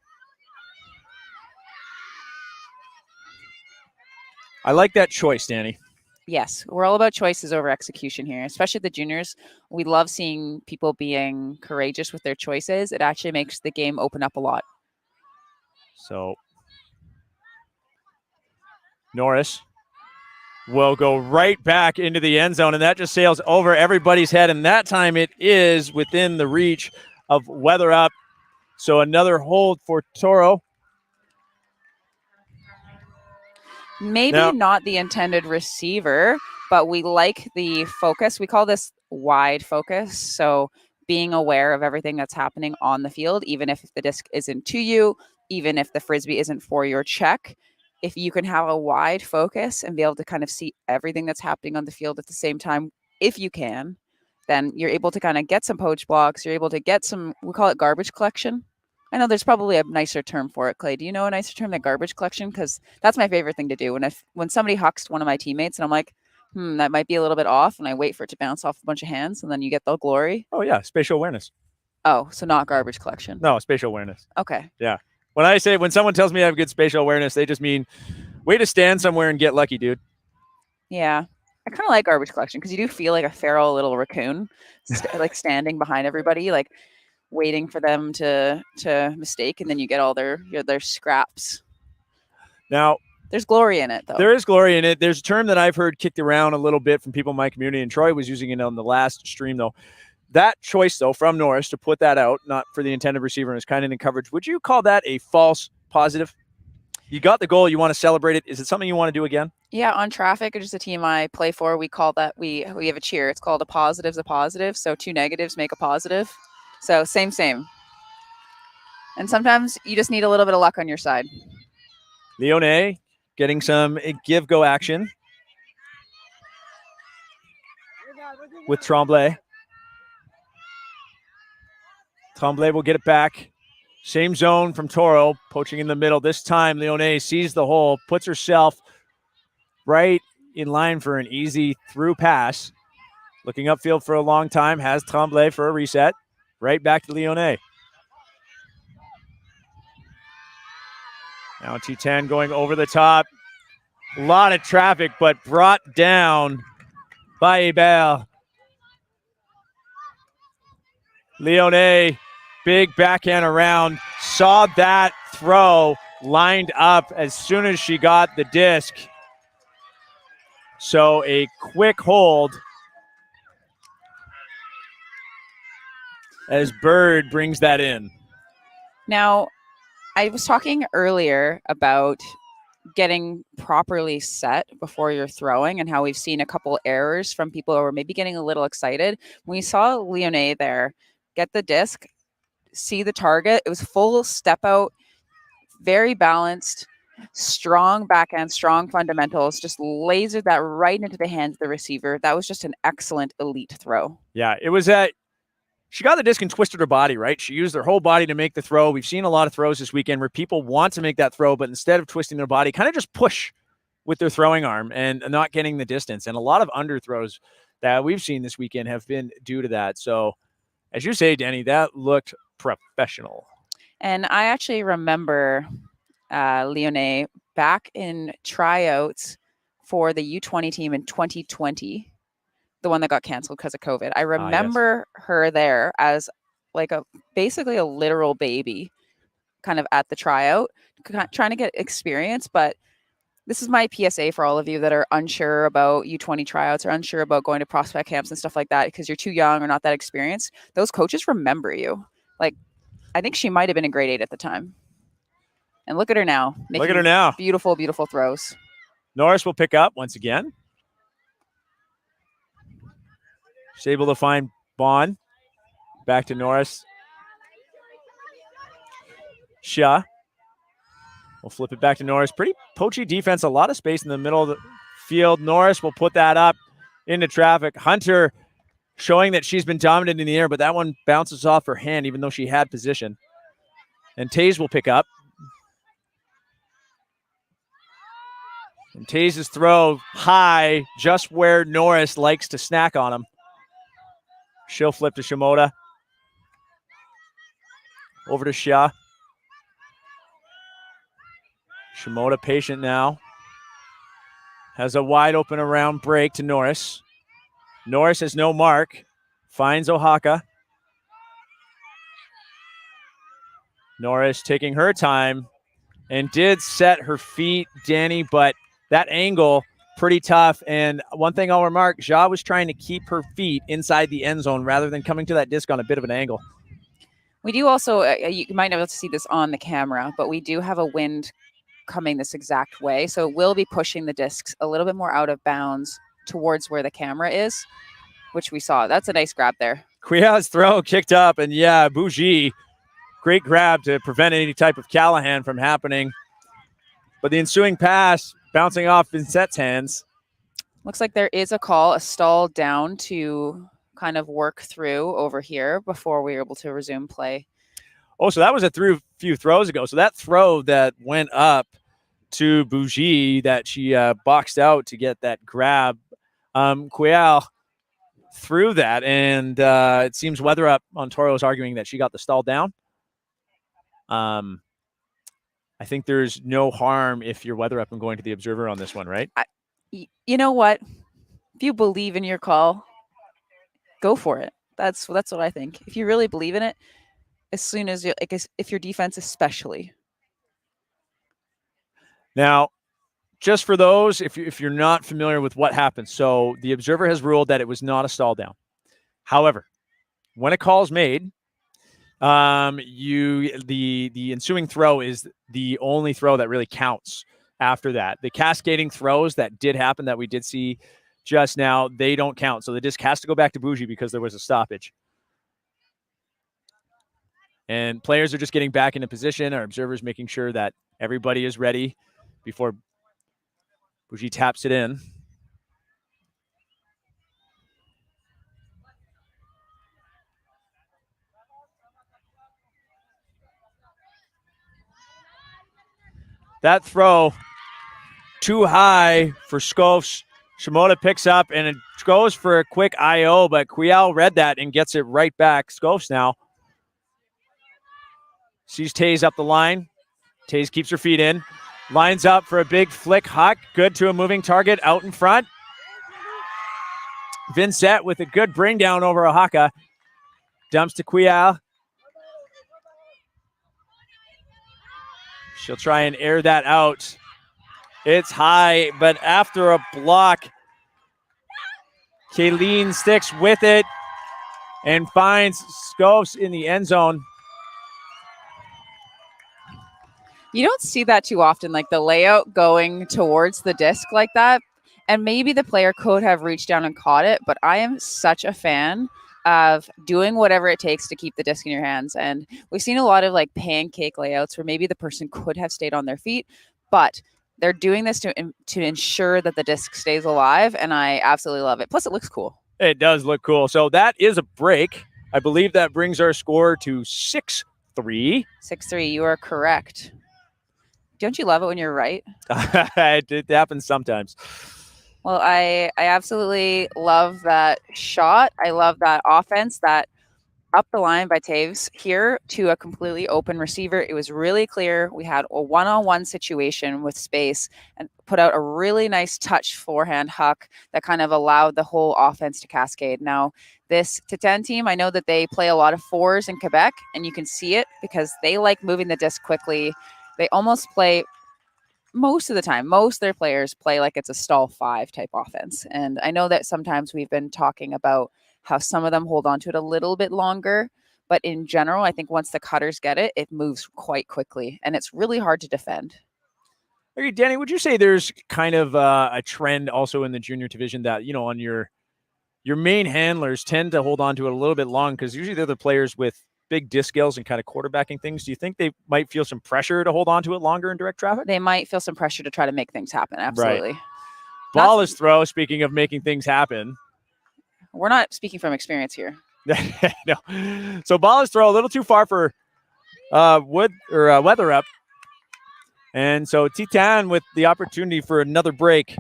I like that choice, Danny. Yes, we're all about choices over execution here, especially the juniors. We love seeing people being courageous with their choices. It actually makes the game open up a lot. So Norris will go right back into the end zone, and that just sails over everybody's head, and that time it is within the reach of Weather Up. So another hold for Toro. Maybe not the intended receiver, but we like the focus. We call this wide focus. So being aware of everything that's happening on the field, even if the disc isn't to you, even if the Frisbee isn't for your check, if you can have a wide focus and be able to kind of see everything that's happening on the field at the same time, if you can, then you're able to kind of get some poach blocks. You're able to get some, we call it garbage collection. I know there's probably a nicer term for it, Clay. Do you know a nicer term than garbage collection? Because that's my favorite thing to do. When somebody hucks one of my teammates and I'm like, that might be a little bit off, and I wait for it to bounce off a bunch of hands, and then you get the glory. Oh, yeah, spatial awareness. Oh, so not garbage collection. No, spatial awareness. Okay. Yeah. When someone tells me I have good spatial awareness, they just mean way to stand somewhere and get lucky, dude. Yeah. I kind of like garbage collection because you do feel like a feral little raccoon, like standing behind everybody, like waiting for them to mistake, and then you get all their scraps. Now, There's glory in it, though. There is glory in it. There's a term that I've heard kicked around a little bit from people in my community, and Troy was using it on the last stream, though. That choice, though, from Norris to put that out, not for the intended receiver and his kind of in coverage, would you call that a false positive? You got the goal. You want to celebrate it. Is it something you want to do again? Yeah, on Traffic, which is a team I play for, we call that, we have a cheer. It's called a positive's a positive. So 2 negatives make a positive. So same. And sometimes you just need a little bit of luck on your side. Leone getting some give-go action with Tremblay. Tremblay will get it back. Same zone from Toro, poaching in the middle. This time, Leone sees the hole, puts herself right in line for an easy through pass. Looking upfield for a long time, has Tremblay for a reset. Right back to Leone. Now Titane going over the top. A lot of traffic, but brought down by Hebert. Leone, big backhand around, saw that throw lined up as soon as she got the disc. So a quick hold as Bird brings that in. Now, I was talking earlier about getting properly set before you're throwing and how we've seen a couple errors from people who are maybe getting a little excited. When we saw Leone there get the disc, see the target, it was full step out, very balanced, strong backhand, strong fundamentals, just lasered that right into the hands of the receiver. That was just an excellent elite throw. Yeah, it was at she got the disc and twisted her body, right? She used her whole body to make the throw. We've seen a lot of throws this weekend where people want to make that throw, but instead of twisting their body, kind of just push with their throwing arm and not getting the distance. And a lot of underthrows that we've seen this weekend have been due to that. So, as you say, Danny, that looked professional. And I actually remember Leone back in tryouts for the U20 team in 2020. The one that got canceled because of COVID. I remember her there as like basically a literal baby kind of at the tryout, trying to get experience. But this is my PSA for all of you that are unsure about U20 tryouts or unsure about going to prospect camps and stuff like that because you're too young or not that experienced. Those coaches remember you. Like, I think she might have been in grade 8 at the time. And look at her now. Look at her now. Beautiful, beautiful throws. Norris will pick up once again. She's able to find Bond. Back to Norris. Shah. We'll flip it back to Norris. Pretty poachy defense. A lot of space in the middle of the field. Norris will put that up into traffic. Hunter showing that she's been dominant in the air, but that one bounces off her hand even though she had position. And Taze will pick up. And Taze's throw high, just where Norris likes to snack on him. She'll flip to Shimoda. Over to Shah. Shimoda patient now. Has a wide open around break to Norris. Norris has no mark. Finds Oaxaca. Norris taking her time and did set her feet, Danny, but that angle pretty tough. And one thing I'll remark, Ja was trying to keep her feet inside the end zone rather than coming to that disc on a bit of an angle. We do also, you might not be able to see this on the camera, but we do have a wind coming this exact way. So we'll be pushing the discs a little bit more out of bounds towards where the camera is, which we saw. That's a nice grab there. Cuilla's throw kicked up, and yeah, Bougie, great grab to prevent any type of Callahan from happening. But the ensuing pass bouncing off Vincett's hands. Looks like there is a call, a stall down to kind of work through over here before we were able to resume play. Oh, so that was a few throws ago. So that throw that went up to Bougie that she boxed out to get that grab, Cuilla threw that, and it seems Weather Up on Toro is arguing that she got the stall down. I think there's no harm if you're Weather Up and going to the observer on this one, right? You know what? If you believe in your call, go for it. That's what I think. If you really believe in it, as soon as if your defense especially. Now, just for those, if you're not familiar with what happened, so the observer has ruled that it was not a stall down. However, when a call is made, the ensuing throw is the only throw that really counts after that. The cascading throws that did happen that we did see just now, they don't count. So the disc has to go back to Bougie because there was a stoppage. And players are just getting back into position. Our observers making sure that everybody is ready before Bougie taps it in. That throw too high for Scopes. Shimoda picks up and it goes for a quick IO, but Quial read that and gets it right back. Scopes now sees Taze up the line. Taze keeps her feet in. Lines up for a big flick huck. Good to a moving target out in front. Vincent with a good bring down over Oaxaca. Dumps to Quial. She'll try and air that out. It's high, but after a block, Kayleen sticks with it and finds Scopes in the end zone. You don't see that too often, like the layout going towards the disc like that. And maybe the player could have reached down and caught it, but I am such a fan of doing whatever it takes to keep the disc in your hands. And we've seen a lot of like pancake layouts where maybe the person could have stayed on their feet, but they're doing this to ensure that the disc stays alive, and I absolutely love it. Plus, it looks cool. It does look cool. So that is a break. I believe that brings our score to 6-3. 6-3, you are correct. Don't you love it when you're right? It happens sometimes. Well, I absolutely love that shot. I love that offense, that up the line by Taves here to a completely open receiver. It was really clear. We had a one-on-one situation with space and put out a really nice touch forehand huck that kind of allowed the whole offense to cascade. Now, this Titane team, I know that they play a lot of fours in Quebec, and you can see it because they like moving the disc quickly. They almost play most of the time, most of their players play like it's a stall 5 type offense. And I know that sometimes we've been talking about how some of them hold on to it a little bit longer. But in general, I think once the cutters get it, it moves quite quickly. And it's really hard to defend. Okay, Danny, would you say there's kind of a trend also in the junior division that, you know, on your main handlers tend to hold on to it a little bit long because usually they're the players with big disc skills and kind of quarterbacking things. Do you think they might feel some pressure to hold on to it longer in direct traffic? They might feel some pressure to try to make things happen. Absolutely. Right. Ball is throw, speaking of making things happen. We're not speaking from experience here. No. So ball is throw a little too far for Weatherup. And so Titane with the opportunity for another break.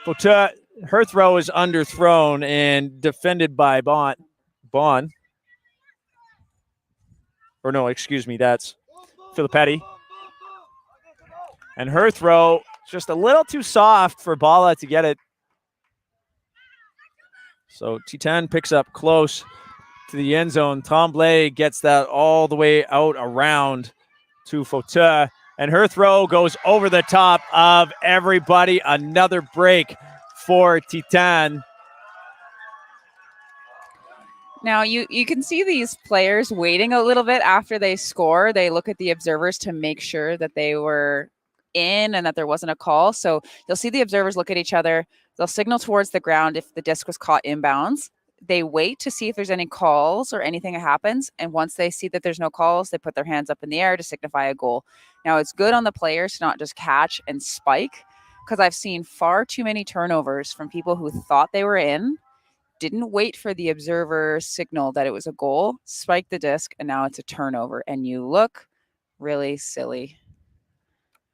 Her throw is underthrown and defended by Bon. Or no, excuse me, that's Filippetti. And her throw just a little too soft for Bala to get it. So Titane picks up close to the end zone. Tremblay gets that all the way out around to Fauteuil. And her throw goes over the top of everybody. Another break for Titane. Now, you can see these players waiting a little bit after they score. They look at the observers to make sure that they were in and that there wasn't a call. So you'll see the observers look at each other. They'll signal towards the ground if the disc was caught inbounds. They wait to see if there's any calls or anything that happens. And once they see that there's no calls, they put their hands up in the air to signify a goal. Now, it's good on the players to not just catch and spike, because I've seen far too many turnovers from people who thought they were in, didn't wait for the observer signal that it was a goal, spiked the disc, and now it's a turnover. And you look really silly.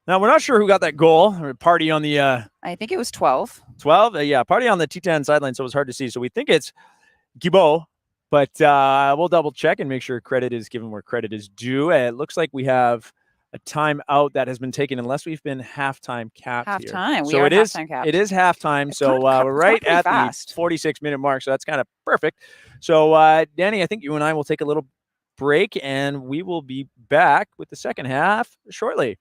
Now, we're not sure who got that goal. Or party on the... I think it was 12. 12? Yeah, party on the Titane sideline, so it was hard to see. So we think it's Guibault, but we'll double check and make sure credit is given where credit is due. It looks like we have a timeout that has been taken, unless we've been halftime capped here. Halftime. So it is halftime. So we're right at the 46-minute mark. So that's kind of perfect. So Danny, I think you and I will take a little break, and we will be back with the second half shortly.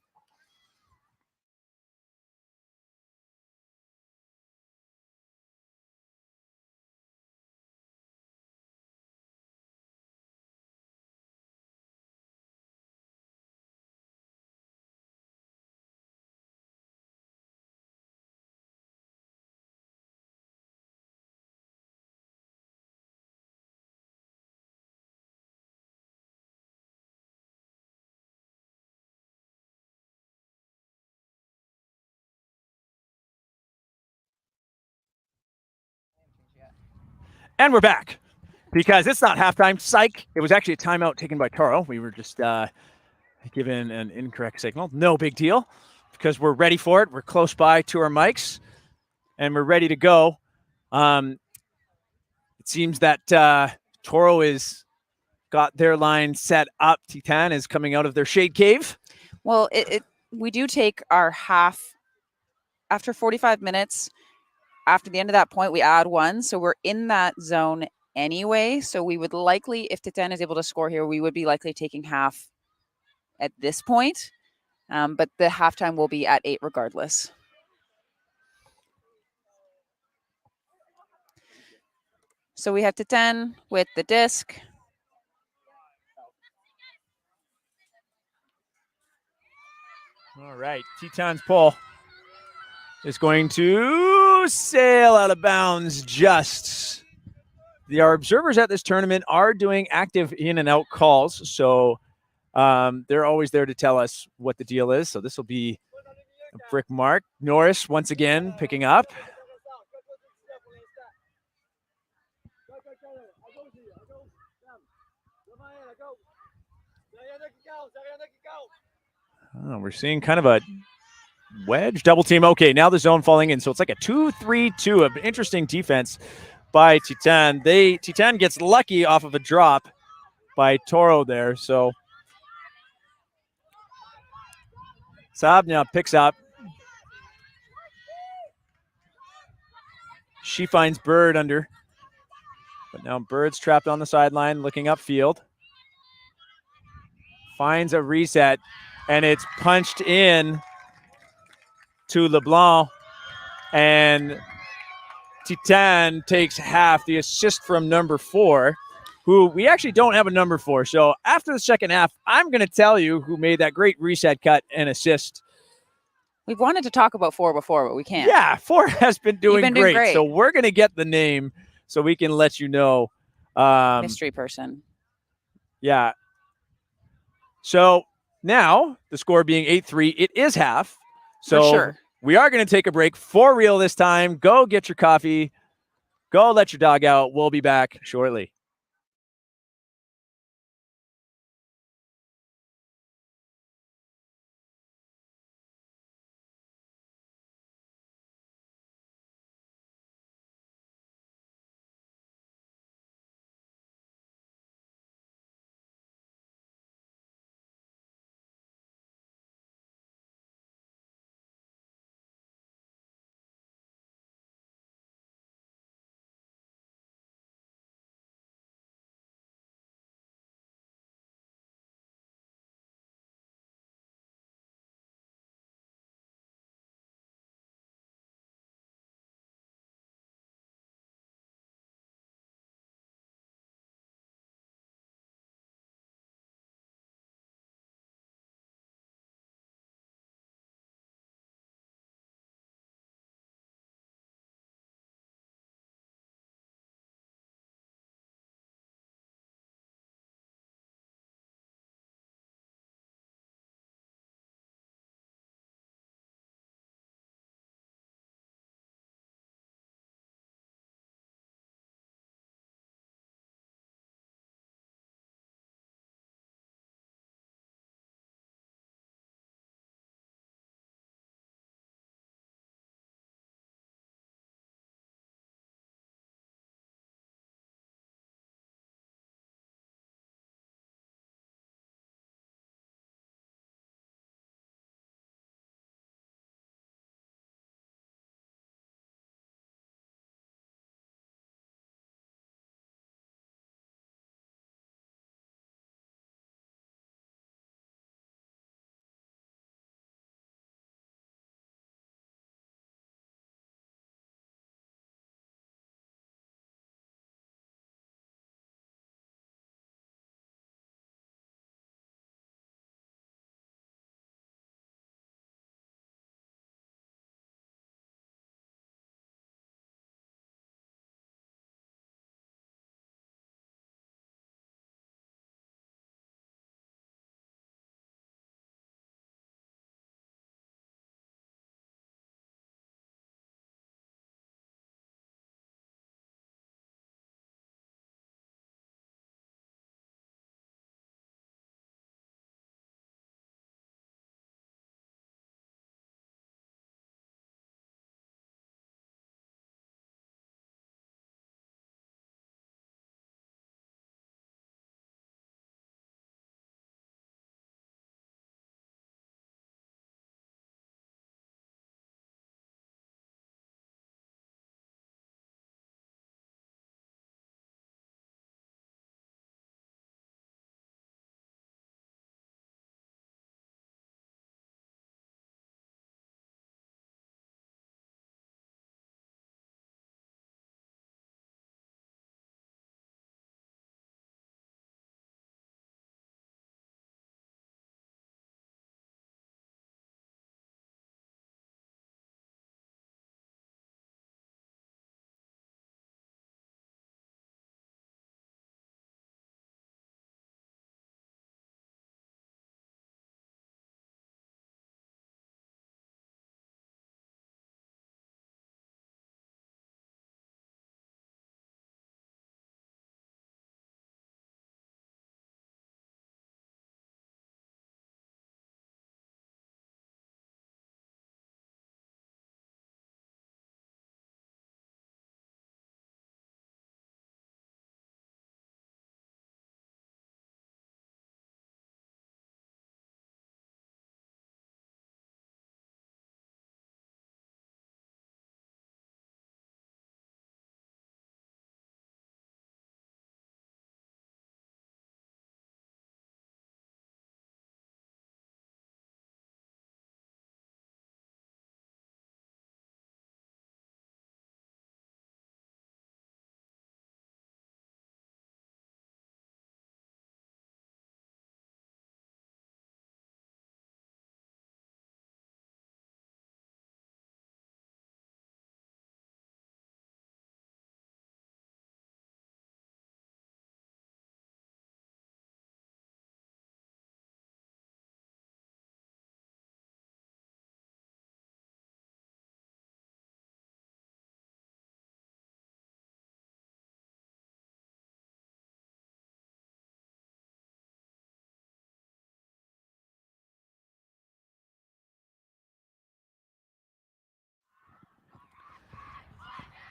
And we're back because it's not halftime. Psych. It was actually a timeout taken by Toro. We were just given an incorrect signal. No big deal because we're ready for it. We're close by to our mics and we're ready to go. It seems that Toro is got their line set up. Titane is coming out of their shade cave. Well, we do take our half after 45 minutes. After the end of that point, we add one. So we're in that zone anyway. So we would likely, if Titane is able to score here, we would be likely taking half at this point. But the halftime will be at 8 regardless. So we have Titane with the disc. All right. Titane's pull is going to sail out of bounds just. Our observers at this tournament are doing active in and out calls. So they're always there to tell us what the deal is. So this will be a brick mark. Norris once again picking up. Oh, we're seeing kind of a wedge double team. Okay, now the zone falling in. So it's like a 2-3-2 of interesting defense by Titane. Titane gets lucky off of a drop by Toro there. So Saab now picks up. She finds Bird under. But now Bird's trapped on the sideline looking upfield. Finds a reset, and it's punched in to LeBlanc. And Titane takes half. The assist from number 4, who we actually don't have a number for. So after the second half, I'm going to tell you who made that great reset cut and assist. We've wanted to talk about 4 before, but we can't. Yeah, 4 has been doing great. So we're going to get the name so we can let you know. Mystery person. Yeah. So now the score being 8-3, it is half. So for sure. We are going to take a break for real this time. Go get your coffee. Go let your dog out. We'll be back shortly.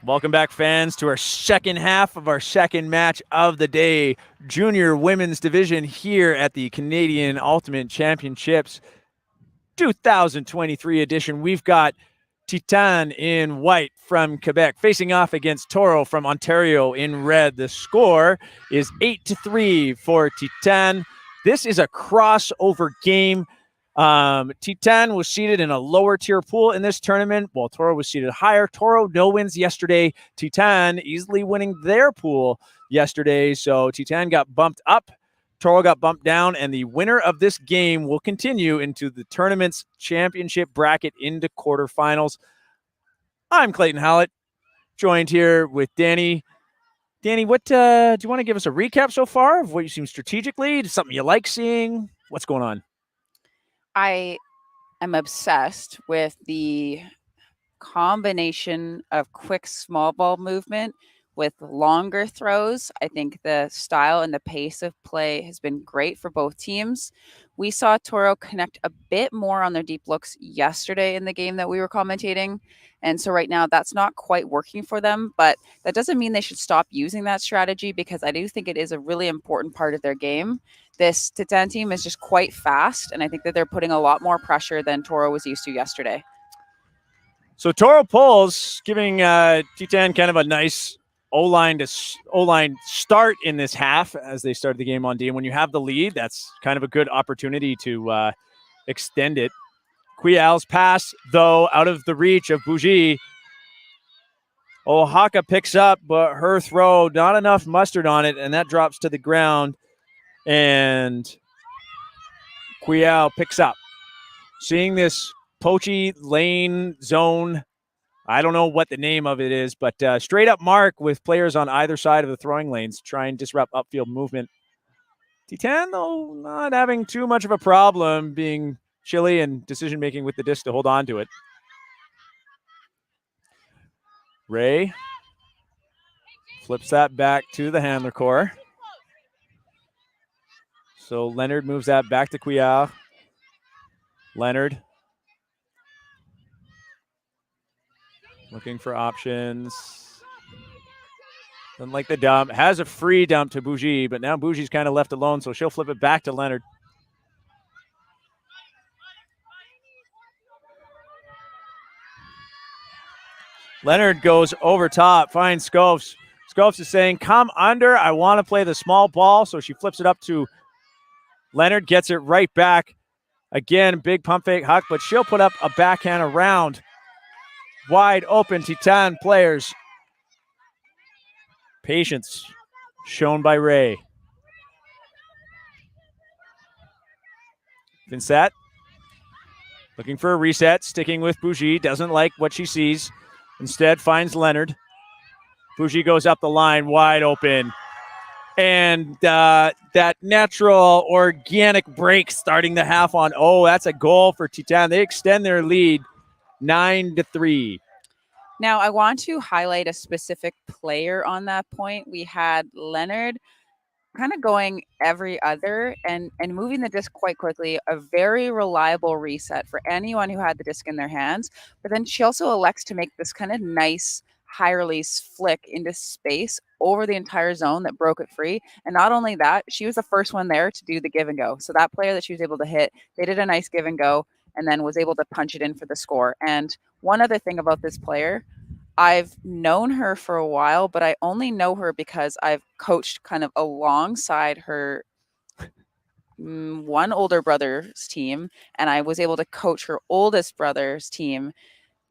Welcome back, fans, to our second half of our second match of the day. Junior Women's Division here at the Canadian Ultimate Championships 2023 edition. We've got Titane in white from Quebec facing off against TORO from Ontario in red. The score is 8-3 for Titane. This is a crossover game. Titane was seated in a lower tier pool in this tournament, while TORO was seated higher. TORO no wins yesterday. Titane easily winning their pool yesterday. So Titane got bumped up. TORO got bumped down, and the winner of this game will continue into the tournament's championship bracket into quarterfinals. I'm Clayton Hallett, joined here with Danny. Danny, what do you want to give us a recap so far of what you've seen strategically? Something you like seeing? What's going on? I am obsessed with the combination of quick small ball movement with longer throws. I think the style and the pace of play has been great for both teams. We saw TORO connect a bit more on their deep looks yesterday in the game that we were commentating. And so right now that's not quite working for them, but that doesn't mean they should stop using that strategy, because I do think it is a really important part of their game. This Titane team is just quite fast, and I think that they're putting a lot more pressure than TORO was used to yesterday. So TORO pulls, giving Titane kind of a nice O-line start in this half as they started the game on D. And when you have the lead, that's kind of a good opportunity to extend it. Quial's pass, though, out of the reach of Bougie. Oaxaca picks up, but her throw, not enough mustard on it, and that drops to the ground. And Quial picks up. Seeing this poachy lane zone, I don't know what the name of it is, but straight up mark with players on either side of the throwing lanes, try and disrupt upfield movement. Titane, though, not having too much of a problem being chilly and decision-making with the disc to hold on to it. Ray flips that back to the handler core. So Leonard moves that back to Quial. Leonard looking for options. Doesn't like the dump. Has a free dump to Bougie, but now Bougie's kind of left alone, so she'll flip it back to Leonard. Leonard goes over top, finds Scopes. Scopes is saying, come under. I want to play the small ball, so she flips it up to Leonard, gets it right back. Again, big pump fake Huck, but she'll put up a backhand around. Wide open Titane players. Patience shown by Ray. Vincent looking for a reset, sticking with Bougie. Doesn't like what she sees. Instead finds Leonard. Bougie goes up the line, wide open. And that natural organic break starting the half on. Oh, that's a goal for Titane. They extend their lead 9-3. Now, I want to highlight a specific player on that point. We had Leonard kind of going every other and moving the disc quite quickly, a very reliable reset for anyone who had the disc in their hands. But then she also elects to make this kind of nice high release flick into space over the entire zone that broke it free. And not only that, she was the first one there to do the give and go. So that player that she was able to hit, they did a nice give and go and then was able to punch it in for the score. And one other thing about this player, I've known her for a while, but I only know her because I've coached kind of alongside her one older brother's team, and I was able to coach her oldest brother's team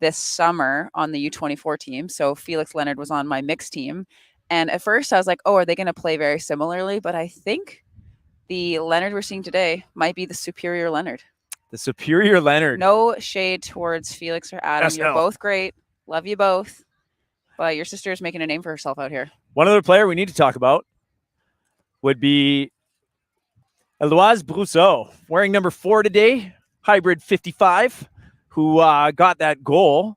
this summer on the U24 team. So Felix Leonard was on my mixed team. And at first I was like, oh, are they going to play very similarly? But I think the Leonard we're seeing today might be the superior Leonard. The superior Leonard. No shade towards Felix or Adam. Yes, You're no. both great. Love you both. But your sister is making a name for herself out here. One other player we need to talk about would be Eloise Brousseau, wearing number 4 today, hybrid 55, who got that goal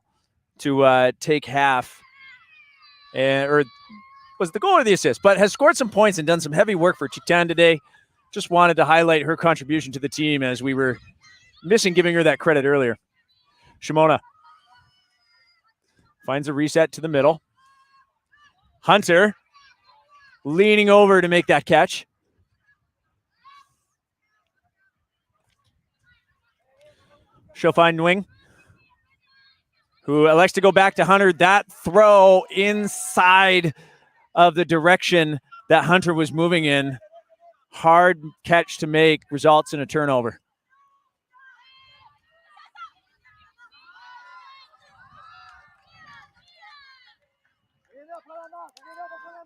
to take half. Or was the goal or the assist, but has scored some points and done some heavy work for Titane today. Just wanted to highlight her contribution to the team as we were missing giving her that credit earlier. Shimona finds a reset to the middle. Hunter leaning over to make that catch. She'll find Nguyen, who elects to go back to Hunter. That throw inside of the direction that Hunter was moving in. Hard catch to make, results in a turnover.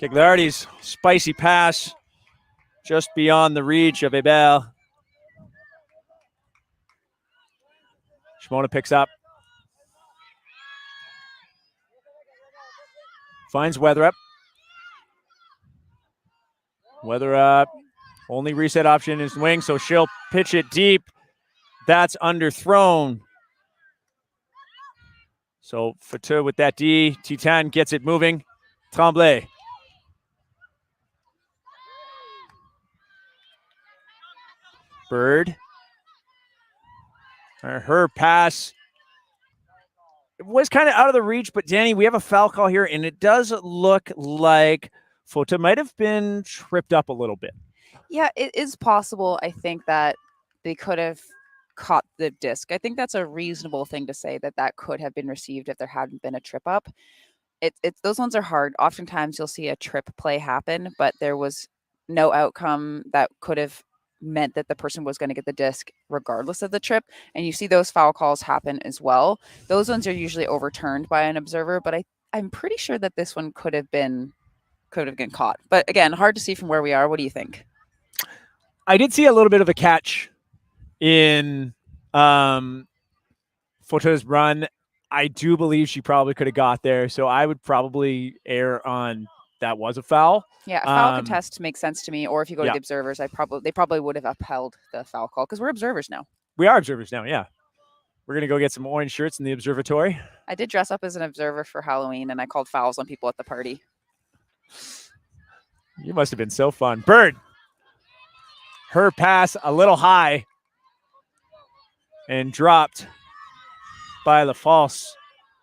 Cagliardi's spicy pass just beyond the reach of Hebel. Shimona picks up. Finds Weatherup. Weatherup, only reset option is wing, so she'll pitch it deep. That's underthrown. So Fatou with that D. Titane gets it moving. Tremblay. Bird. Her pass. It was kind of out of the reach, but Danny, we have a foul call here, and it does look like Fatou might have been tripped up a little bit. Yeah, it is possible. I think that they could have caught the disc. I think that's a reasonable thing to say, that could have been received if there hadn't been a trip up. It's those ones are hard. Oftentimes you'll see a trip play happen, but there was no outcome that could have meant that the person was going to get the disc regardless of the trip. And you see those foul calls happen as well. Those ones are usually overturned by an observer, but I'm pretty sure that this one could have been caught. But again, hard to see from where we are. What do you think? I did see a little bit of a catch in Fotou's run. I do believe she probably could have got there, so I would probably err on that was a foul. Yeah, a foul contest makes sense to me. Or if you go to the observers, they probably would have upheld the foul call because we're observers now. We are observers now, yeah. We're gonna go get some orange shirts in the observatory. I did dress up as an observer for Halloween, and I called fouls on people at the party. You must have been so fun. Bird. Her pass a little high and dropped by the false.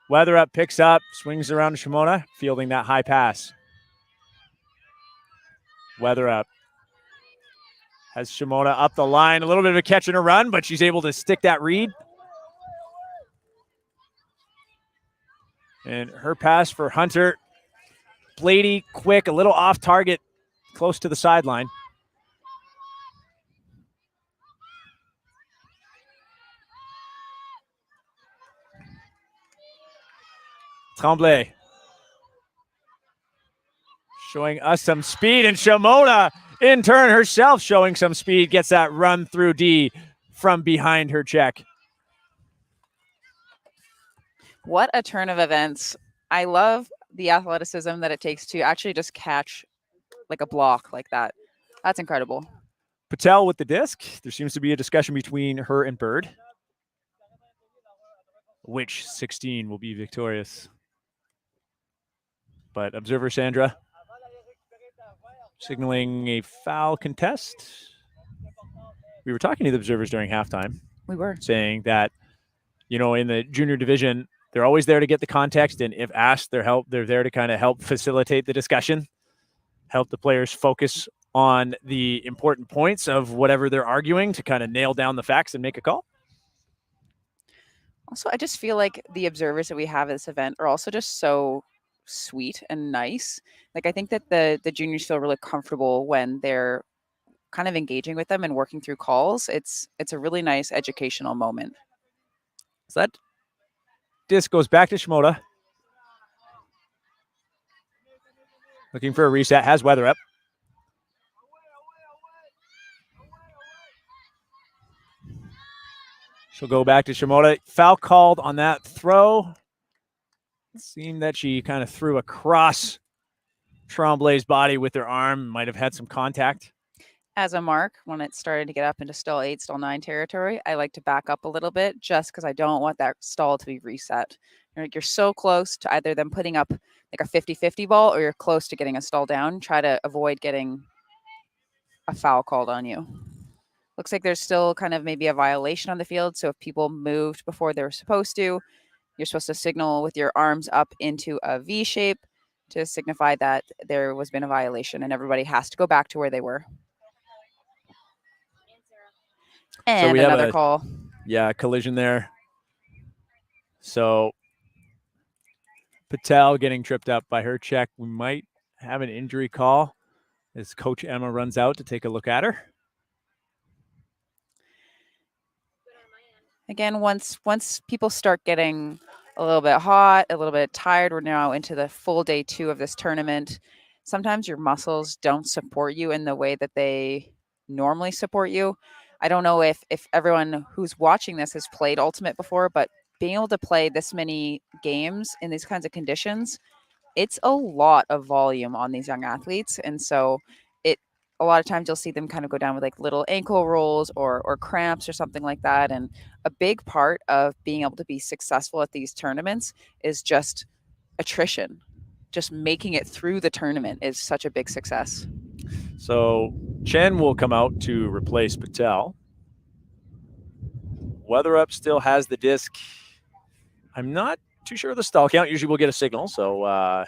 Weatherup picks up, swings around to Shimona, fielding that high pass. Weatherup has Shimona up the line. A little bit of a catch and a run, but she's able to stick that read. And her pass for Hunter. Blady, quick, a little off target, close to the sideline. Tremblay showing us some speed, and Shimona in turn herself showing some speed, gets that run through D from behind her check. What a turn of events. I love the athleticism that it takes to actually just catch like a block like that. That's incredible. Patel with the disc. There seems to be a discussion between her and Bird. Which 16 will be victorious? But observer Sandra signaling a foul contest. We were talking to the observers during halftime. We were saying that, in the junior division, they're always there to get the context, and if asked their help, they're there to kind of help facilitate the discussion, help the players focus on the important points of whatever they're arguing to kind of nail down the facts and make a call. Also, I just feel like the observers that we have at this event are also just so sweet and nice. Like, I think that the juniors feel really comfortable when they're kind of engaging with them and working through calls. It's a really nice educational moment. So that disc goes back to Shimoda. Looking for a reset, has Weatherup. She'll go back to Shimoda. Foul called on that throw. It seemed that she kind of threw across Tremblay's body with her arm. Might have had some contact. As a mark, when it started to get up into stall 8, stall 9 territory, I like to back up a little bit just because I don't want that stall to be reset. You're so close to either them putting up like a 50-50 ball or you're close to getting a stall down. Try to avoid getting a foul called on you. Looks like there's still kind of maybe a violation on the field. So if people moved before they were supposed to, you're supposed to signal with your arms up into a V shape. to signify that there was been a violation and everybody has to go back to where they were. And so we have another call. Yeah, collision there. So Patel getting tripped up by her check. We might have an injury call as Coach Emma runs out to take a look at her. Again, once people start getting a little bit hot, a little bit tired, we're now into the full day 2 of this tournament. Sometimes your muscles don't support you in the way that they normally support you. I don't know if everyone who's watching this has played Ultimate before, but being able to play this many games in these kinds of conditions, it's a lot of volume on these young athletes. And so a lot of times you'll see them kind of go down with like little ankle rolls or cramps or something like that. And a big part of being able to be successful at these tournaments is just attrition. Just making it through the tournament is such a big success. So Chen will come out to replace Patel. Weatherup still has the disc. I'm not too sure of the stall count. Usually we'll get a signal, so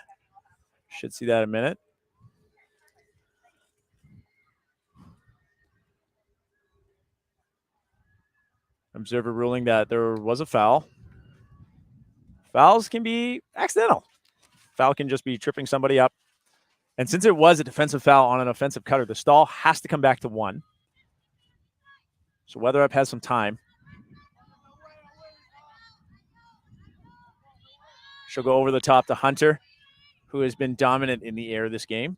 should see that in a minute. Observer ruling that there was a foul. Fouls can be accidental. Foul can just be tripping somebody up. And since it was a defensive foul on an offensive cutter, the stall has to come back to 1. So Weatherup has some time. She'll go over the top to Hunter, who has been dominant in the air this game.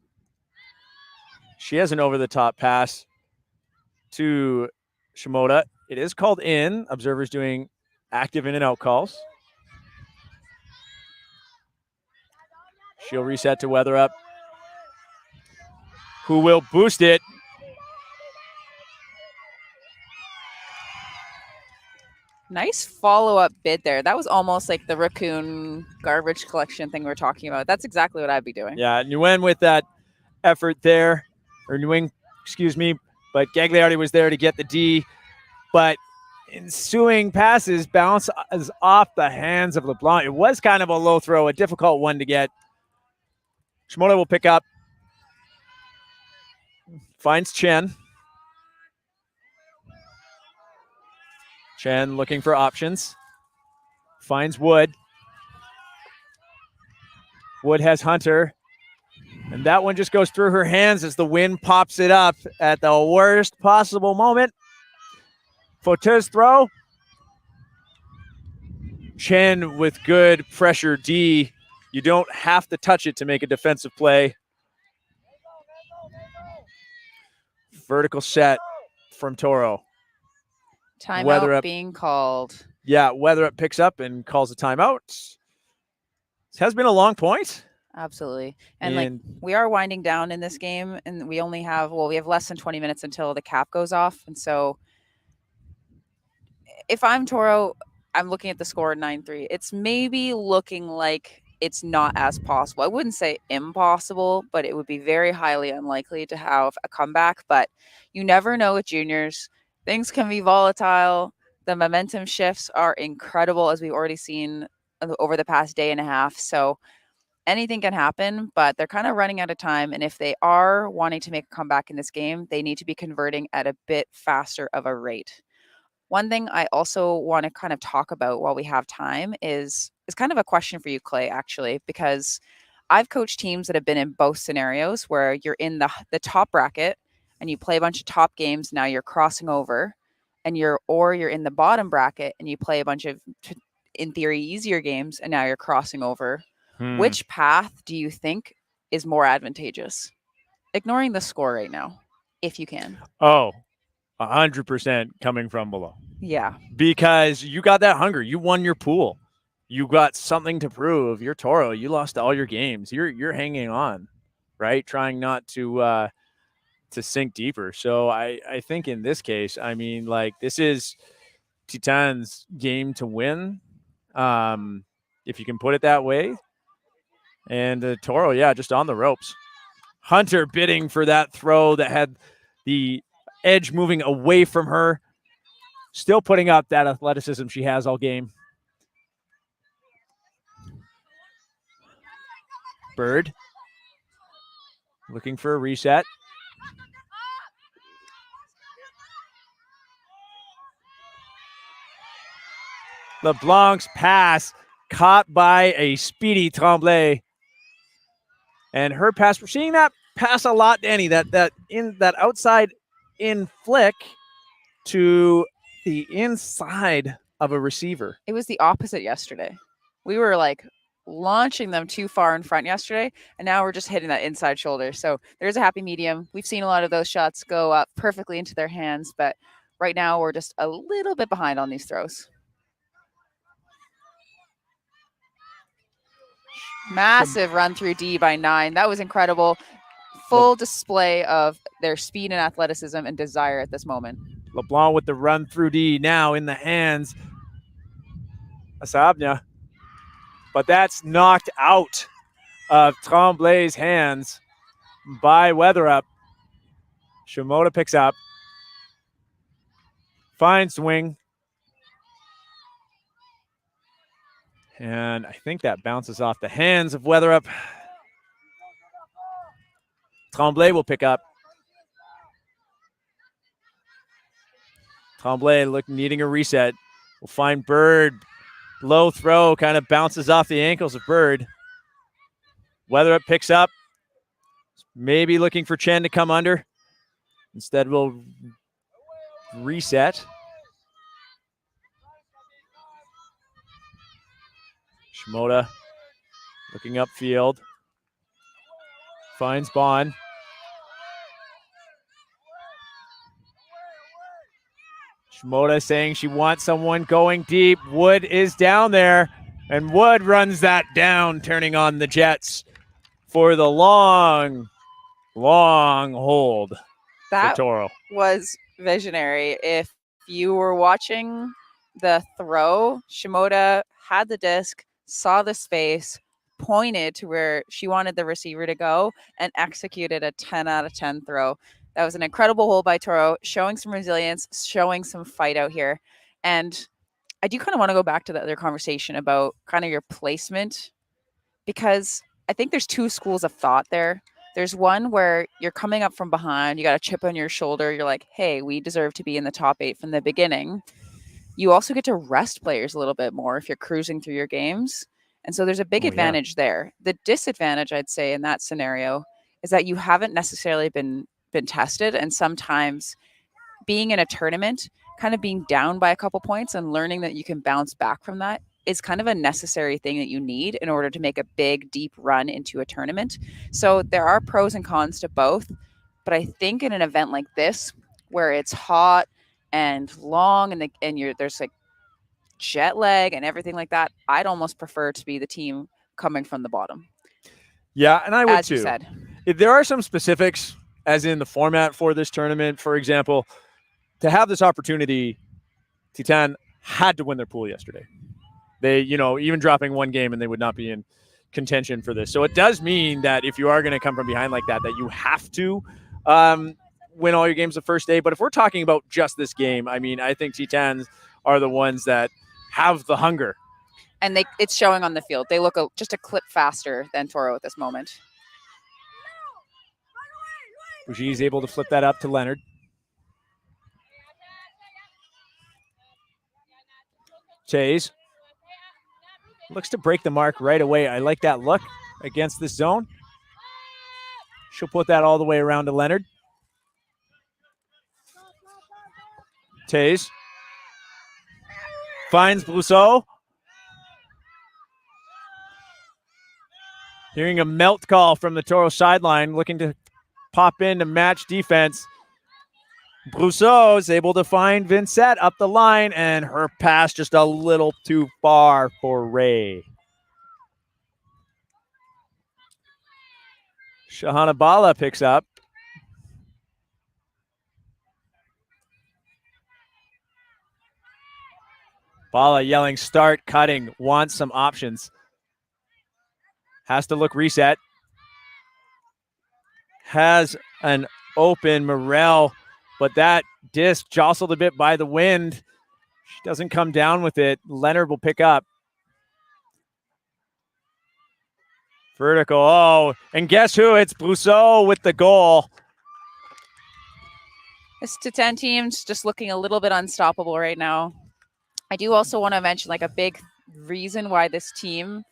She has an over-the-top pass to Shimoda. It is called in. Observers doing active in and out calls. She'll reset to Weatherup, who will boost it. Nice follow-up bid there. That was almost like the raccoon garbage collection thing we were talking about. That's exactly what I'd be doing. Yeah, Nguyen with that effort there, or Nguyen, excuse me, but Gagliardi was there to get the D. But ensuing passes bounce off the hands of LeBlanc. It was kind of a low throw, a difficult one to get. Shimoda will pick up. Finds Chen. Chen looking for options. Finds Wood. Wood has Hunter. And that one just goes through her hands as the wind pops it up at the worst possible moment. Fauteuil's throw. Chen with good pressure D. You don't have to touch it to make a defensive play. Vertical set from Toro. Timeout Weatherup being called. Yeah, Weatherup picks up and calls a timeout. This has been a long point. Absolutely. And like we are winding down in this game, and we only have, we have less than 20 minutes until the cap goes off. And so if I'm Toro, I'm looking at the score 9-3. It's maybe looking like it's not as possible. I wouldn't say impossible, but it would be very highly unlikely to have a comeback. But you never know with juniors. Things can be volatile. The momentum shifts are incredible, as we've already seen over the past day and a half. So anything can happen, but they're kind of running out of time. And if they are wanting to make a comeback in this game, they need to be converting at a bit faster of a rate. One thing I also want to kind of talk about while we have time is kind of a question for you, Clay, actually, because I've coached teams that have been in both scenarios where you're in the top bracket and you play a bunch of top games. Now you're crossing over, and you're in the bottom bracket and you play a bunch of, in theory, easier games, and now you're crossing over. Which path do you think is more advantageous? Ignoring the score right now, if you can. 100% coming from below. Yeah. Because you got that hunger. You won your pool. You got something to prove. You're Toro. You lost all your games. You're hanging on, right? Trying not to sink deeper. So I think in this case, I mean, like, this is Titane's game to win, if you can put it that way. And Toro, yeah, just on the ropes. Hunter bidding for that throw that had the edge moving away from her. Still putting up that athleticism she has all game. Bird looking for a reset. LeBlanc's pass caught by a speedy Tremblay. And her pass, we're seeing that pass a lot, Danny, that outside in flick to the inside of a receiver. It was the opposite yesterday. We were like launching them too far in front yesterday, and now we're just hitting that inside shoulder. So there's a happy medium. We've seen a lot of those shots go up perfectly into their hands, but right now we're just a little bit behind on these throws. Massive run through D by 9. That was incredible. Full display of their speed and athleticism and desire at this moment. LeBlanc with the run through D now in the hands of Sabnia. But that's knocked out of Tremblay's hands by Weatherup. Shimoda picks up. Finds swing. And I think that bounces off the hands of Weatherup. Tremblay will pick up. Tremblay needing a reset. We'll find Bird. Low throw kind of bounces off the ankles of Bird. Weatherup picks up. Maybe looking for Chen to come under. Instead, we'll reset. Shimoda looking upfield. Finds Bond. Shimoda saying she wants someone going deep. Wood is down there, and Wood runs that down, turning on the Jets for the long hold That for Toro. was visionary. If you were watching the throw, Shimoda had the disc, saw the space, pointed to where she wanted the receiver to go, and executed a 10 out of 10 throw. That was an incredible hold by Toro, showing some resilience, showing some fight out here. And I do kind of want to go back to the other conversation about kind of your placement, because I think there's two schools of thought there. There's one where you're coming up from behind, you got a chip on your shoulder, you're like, hey, we deserve to be in the top 8 from the beginning. You also get to rest players a little bit more if you're cruising through your games. And so there's a big advantage there. The disadvantage, I'd say, in that scenario is that you haven't necessarily been tested. And sometimes being in a tournament, kind of being down by a couple points and learning that you can bounce back from that is kind of a necessary thing that you need in order to make a big, deep run into a tournament. So there are pros and cons to both. But I think in an event like this, where it's hot and long and there's like jet lag and everything like that, I'd almost prefer to be the team coming from the bottom. Yeah, and I would as too. You said. If there are some specifics, as in the format for this tournament, for example, to have this opportunity, Titane had to win their pool yesterday. They, even dropping one game and they would not be in contention for this. So it does mean that if you are going to come from behind like that you have to win all your games the first day. But if we're talking about just this game, I mean, I think Titanes are the ones that have the hunger. And it's showing on the field. They look just a clip faster than Toro at this moment. Bougie is able to flip that up to Leonard. Chase looks to break the mark right away. I like that look against this zone. She'll put that all the way around to Leonard. Taze finds Brousseau. Hearing a melt call from the Toro sideline, looking to pop in to match defense. Brousseau is able to find Vincent up the line, and her pass just a little too far for Ray. Shahana Bala picks up. Bala yelling, start cutting, wants some options. Has to look reset. Has an open Morel, but that disc jostled a bit by the wind. She doesn't come down with it. Leonard will pick up. Vertical. Oh, and guess who? It's Brousseau with the goal. This Titane team's just looking a little bit unstoppable right now. I do also want to mention like a big reason why this team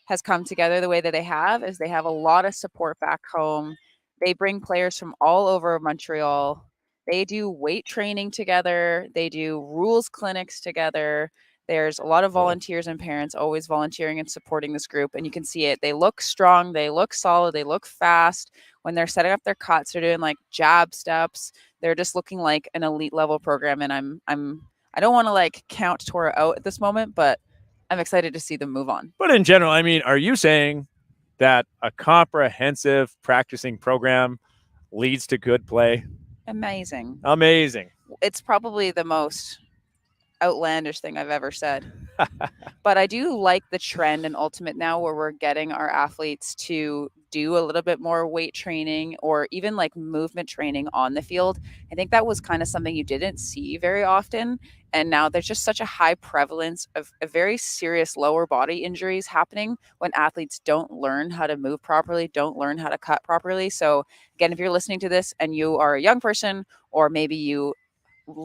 has come together the way that they have is they have a lot of support back home. They bring players from all over Montreal. They do weight training together. They do rules clinics together. There's a lot of volunteers and parents always volunteering and supporting this group, and you can see it. They look strong. They look solid. They look fast. When they're setting up their cuts, they're doing like jab steps. They're just looking like an elite level program, and I don't want to like count TORO out at this moment, but I'm excited to see them move on. But in general, I mean, are you saying that a comprehensive practicing program leads to good play? Amazing. Amazing. It's probably the most outlandish thing I've ever said. But I do like the trend and ultimate now where we're getting our athletes to do a little bit more weight training or even like movement training on the field. I think that was kind of something you didn't see very often. And now there's just such a high prevalence of a very serious lower body injuries happening when athletes don't learn how to move properly, don't learn how to cut properly. So again, if you're listening to this and you are a young person, or maybe you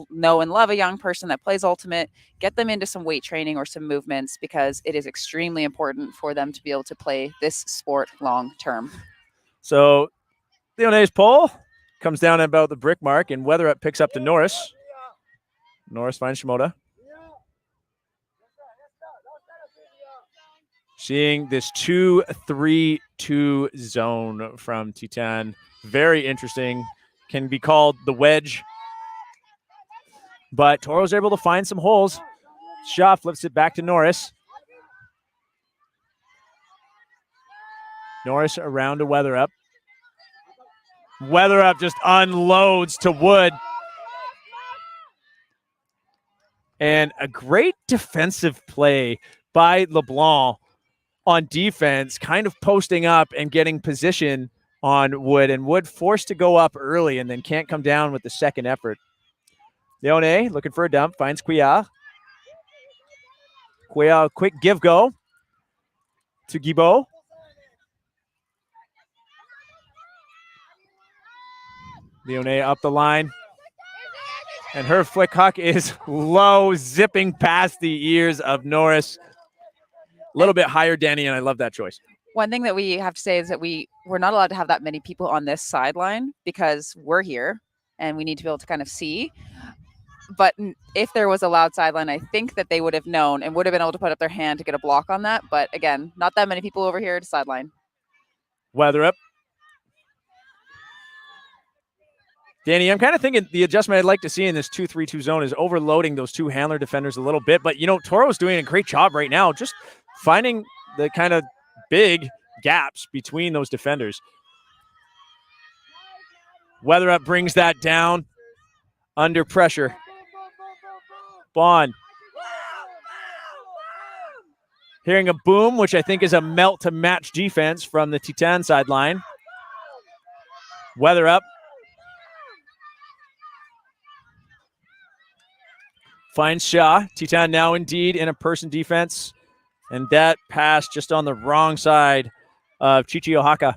know and love a young person that plays ultimate, get them into some weight training or some movements because it is extremely important for them to be able to play this sport long term. So Leone's pole comes down at about the brick mark, and Weatherup picks up to Norris. Norris finds Shimoda. Seeing this 2-3-2 zone from Titane. Very interesting. Can be called the wedge. But Toro's able to find some holes. Shaw flips it back to Norris. Norris around to Weatherup. Weatherup just unloads to Wood. And a great defensive play by LeBlanc on defense, kind of posting up and getting position on Wood. And Wood forced to go up early and then can't come down with the second effort. Leone looking for a dump, finds Cuellar. Cuellar, quick give go to Guibault. Leone up the line. And her flick huck is low, zipping past the ears of Norris. A little bit higher, Danny, and I love that choice. One thing that we have to say is that we're not allowed to have that many people on this sideline because we're here and we need to be able to kind of see. But if there was a loud sideline, I think that they would have known and would have been able to put up their hand to get a block on that. But again, not that many people over here to sideline. Weatherup. Danny, I'm kind of thinking the adjustment I'd like to see in this 2-3-2 zone is overloading those two handler defenders a little bit. But, you know, Toro's doing a great job right now, just finding the kind of big gaps between those defenders. Weatherup brings that down under pressure. Bond. Hearing a boom, which I think is a melt to match defense from the Titane sideline. Weatherup. Finds Shaw. Titane now indeed in a person defense. And that pass just on the wrong side of Chichi Ohaka.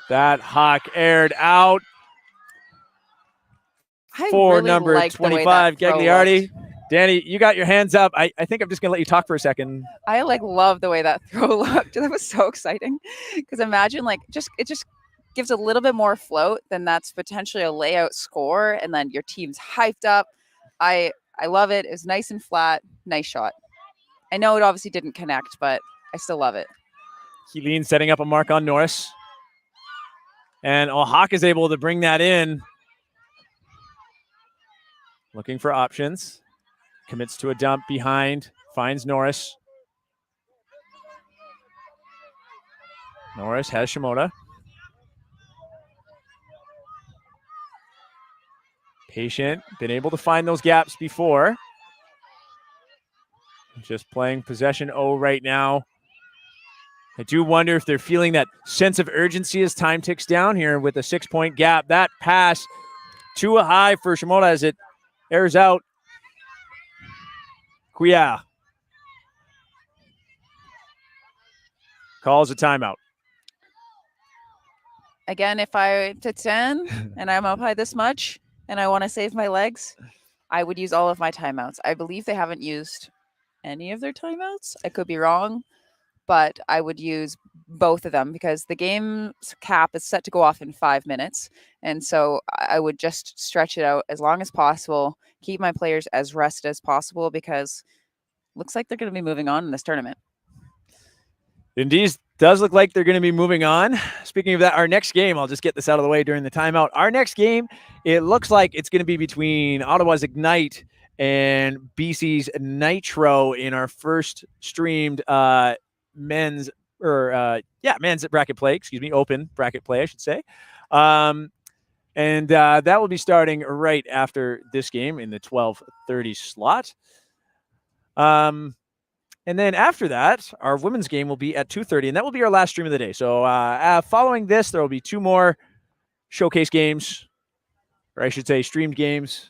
That hawk aired out for really number 25, Gagliardi. Danny, you got your hands up. I think I'm just going to let you talk for a second. I love the way that throw looked. That was so exciting. Because imagine it just gives a little bit more float, then that's potentially a layout score, and then your team's hyped up. I love it. It was nice and flat. Nice shot. I know it obviously didn't connect, but I still love it. Keeleen setting up a mark on Norris. And Ohak is able to bring that in. Looking for options. Commits to a dump behind. Finds Norris. Norris has Shimoda. Patient. Been able to find those gaps before. Just playing possession O right now. I do wonder if they're feeling that sense of urgency as time ticks down here with a 6-point gap. That pass too high for Shimoda as it Airs out. Cuya calls a timeout. Again, if I to 10 and I'm up by this much and I want to save my legs, I would use all of my timeouts. I believe they haven't used any of their timeouts. I could be wrong, but I would use both of them because the game's cap is set to go off in 5 minutes. And so I would just stretch it out as long as possible, keep my players as rested as possible because it looks like they're going to be moving on in this tournament. Indeed, does look like they're going to be moving on. Speaking of that, our next game, I'll just get this out of the way during the timeout. Our next game, it looks like it's going to be between Ottawa's Ignite and BC's Nitro in our first streamed men's bracket play, open bracket play, I should say. And that will be starting right after this game in the 12:30 slot. And then after that, our women's game will be at 2:30, and that will be our last stream of the day. So following this, there will be 2 more showcase games, or I should say streamed games,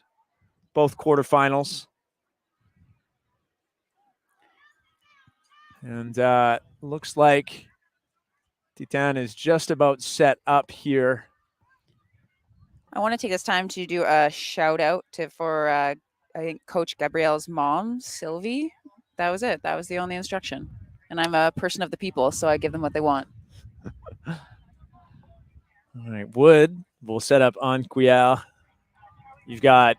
both quarterfinals. And looks like Titane is just about set up here. I want to take this time to do a shout out for I think Coach Gabrielle's mom, Sylvie. That was it. That was the only instruction. And I'm a person of the people, so I give them what they want. All right, Wood will set up on Cuya. You've got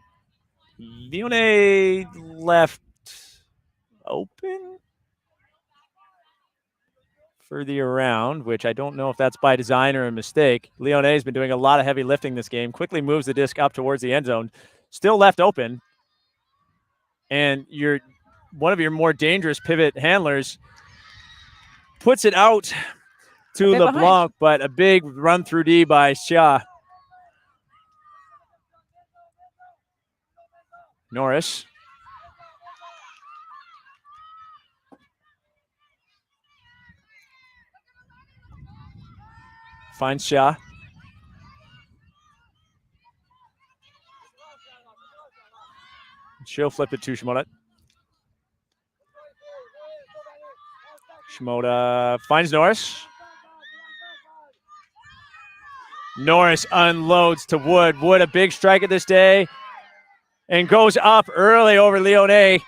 Leone left open further around, which I don't know if that's by design or a mistake. Leone has been doing a lot of heavy lifting this game. Quickly moves the disc up towards the end zone. Still left open. And one of your more dangerous pivot handlers puts it out to LeBlanc, behind. But a big run through D by Shah. Norris. Finds Shah. She'll flip it to Shimoda. Shimoda finds Norris. Norris unloads to Wood. Wood, a big strike at this day. And goes up early over Leone.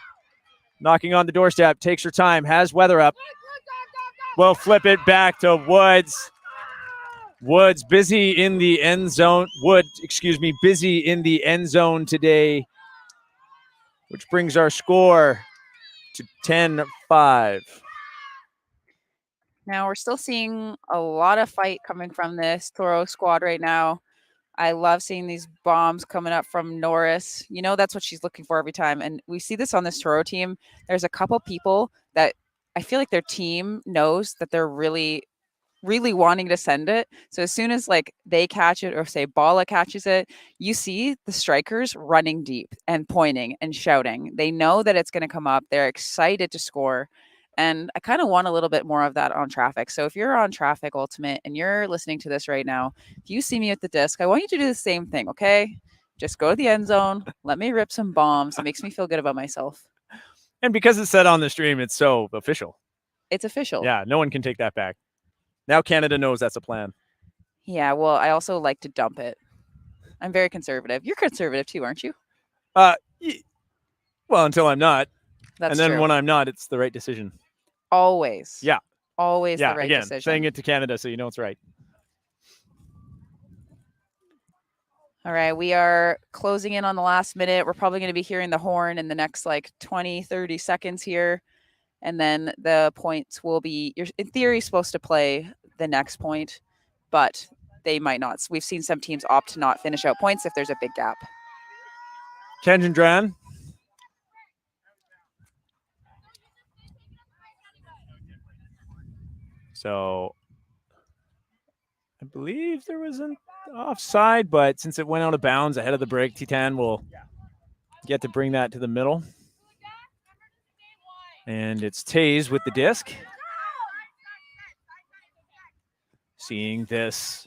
Knocking on the doorstep. Takes her time. Has weather up. Will flip it back to Woods. Woods busy in the end zone. Busy in the end zone today. Which brings our score to 10-5. Now we're still seeing a lot of fight coming from this TORO squad right now. I love seeing these bombs coming up from Norris. You know, that's what she's looking for every time. And we see this on this TORO team. There's a couple people that I feel like their team knows that they're really wanting to send it. So as soon as like they catch it or say Bala catches it, you see the strikers running deep and pointing and shouting. They know that it's going to come up. They're excited to score. And I kind of want a little bit more of that on Traffic. So if you're on Traffic Ultimate and you're listening to this right now, if you see me at the disc, I want you to do the same thing, okay? Just go to the end zone. Let me rip some bombs. It makes me feel good about myself. And because it's said on the stream, it's so official. It's official. Yeah, no one can take that back. Now Canada knows that's a plan. Yeah, well, I also like to dump it. I'm very conservative. You're conservative too, aren't you? Well, until I'm not. That's true. True. When I'm not, it's the right decision. Always. Yeah. Always the right again, decision. Saying it to Canada so you know it's right. All right, we are closing in on the last minute. We're probably going to be hearing the horn in the next 20, 30 seconds here. And then the points will be, you're in theory supposed to play the next point, but they might not. We've seen some teams opt to not finish out points if there's a big gap. Kenjan Dran. So I believe there was an offside, but since it went out of bounds ahead of the break, Titane will get to bring that to the middle. And it's Taze with the disc. Seeing this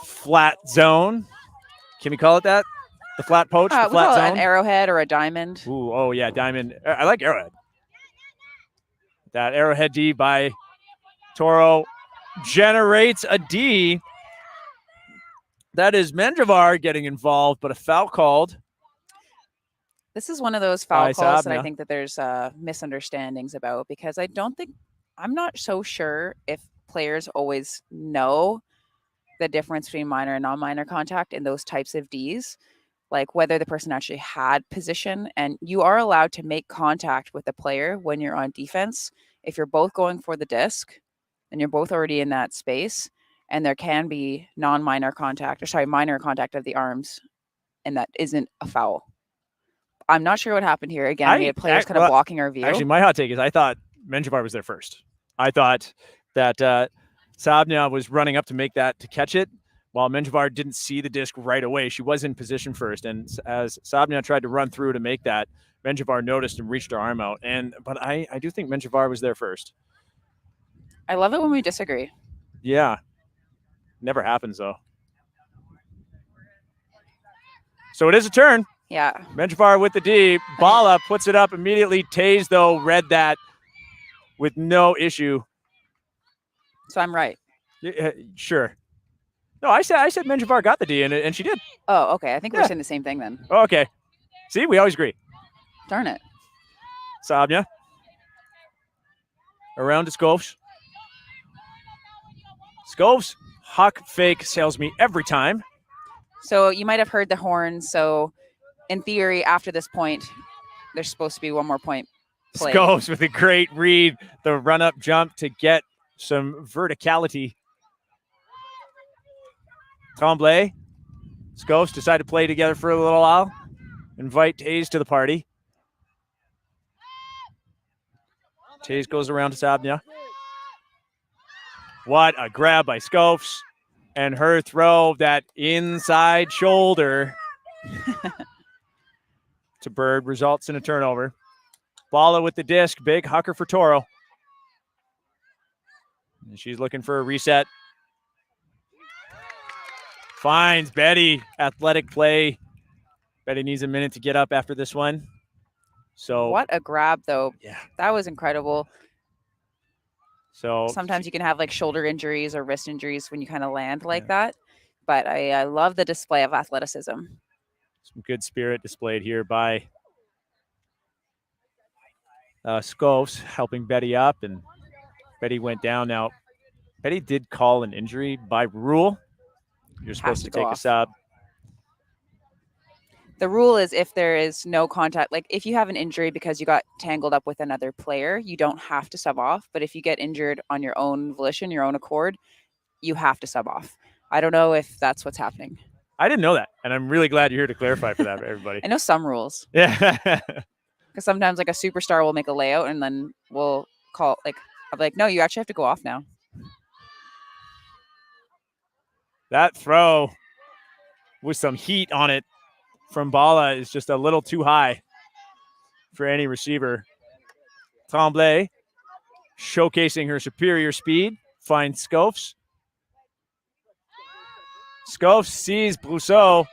flat zone. Can we call it that? The flat poach, the We flat call it zone. an arrowhead or a diamond. Ooh, oh yeah, diamond. I like arrowhead. That arrowhead D by Toro generates a D. That is Menjivar getting involved, but a foul called. This is one of those foul By calls that I Sabna. think that there's misunderstandings about, because I'm not so sure if players always know the difference between minor and non-minor contact in those types of Ds, like whether the person actually had position. And you are allowed to make contact with the player when you're on defense if you're both going for the disc and you're both already in that space, and there can be minor contact of the arms, and that isn't a foul. I'm not sure what happened here. Again, we had players kind of blocking our view. Actually, my hot take is I thought Menjivar was there first. I thought that Sabna was running up to make that, to catch it, while Menjivar didn't see the disc right away. She was in position first, and as Sabna tried to run through to make that, Menjivar noticed and reached her arm out. But I do think Menjivar was there first. I love it when we disagree. Yeah. Never happens, though. So it is a turn. Yeah. Menjivar with the D. Bala puts it up immediately. Taze, though, read that with no issue. So I'm right. Yeah, sure. No, I said Menjivar got the D, and she did. Oh, okay. I think we're saying the same thing then. Oh, okay. See, we always agree. Darn it. Sabna. Around to Skovs. Skovs, huck fake sails me every time. So you might have heard the horn. So in theory, after this point, there's supposed to be one more point played. Skovs with a great read. The run-up jump to get some verticality. Tremblay. Skovs decide to play together for a little while. Invite Taze to the party. Taze goes around to Sabna. What a grab by Skovs. And her throw, that inside shoulder to Bird, results in a turnover. Bala with the disc, big hucker for Toro. And she's looking for a reset. Finds Betty, athletic play. Betty needs a minute to get up after this one. So what a grab, though. Yeah. That was incredible. So sometimes you can have like shoulder injuries or wrist injuries when you kind of land like that. But I love the display of athleticism. Some good spirit displayed here by Skovs, helping Betty up, and Betty went down. Now, Betty did call an injury by rule. You're supposed to take a sub. The rule is if there is no contact, like if you have an injury because you got tangled up with another player, you don't have to sub off. But if you get injured on your own volition, your own accord, you have to sub off. I don't know if that's what's happening. I didn't know that, and I'm really glad you're here to clarify for that for everybody. I know some rules. Yeah. Because sometimes like a superstar will make a layout and then we'll call, like, I'll be like, no, you actually have to go off now. That throw with some heat on it from Bala is just a little too high for any receiver. Tremblay showcasing her superior speed, finds Skovs. Skovs sees Brousseau,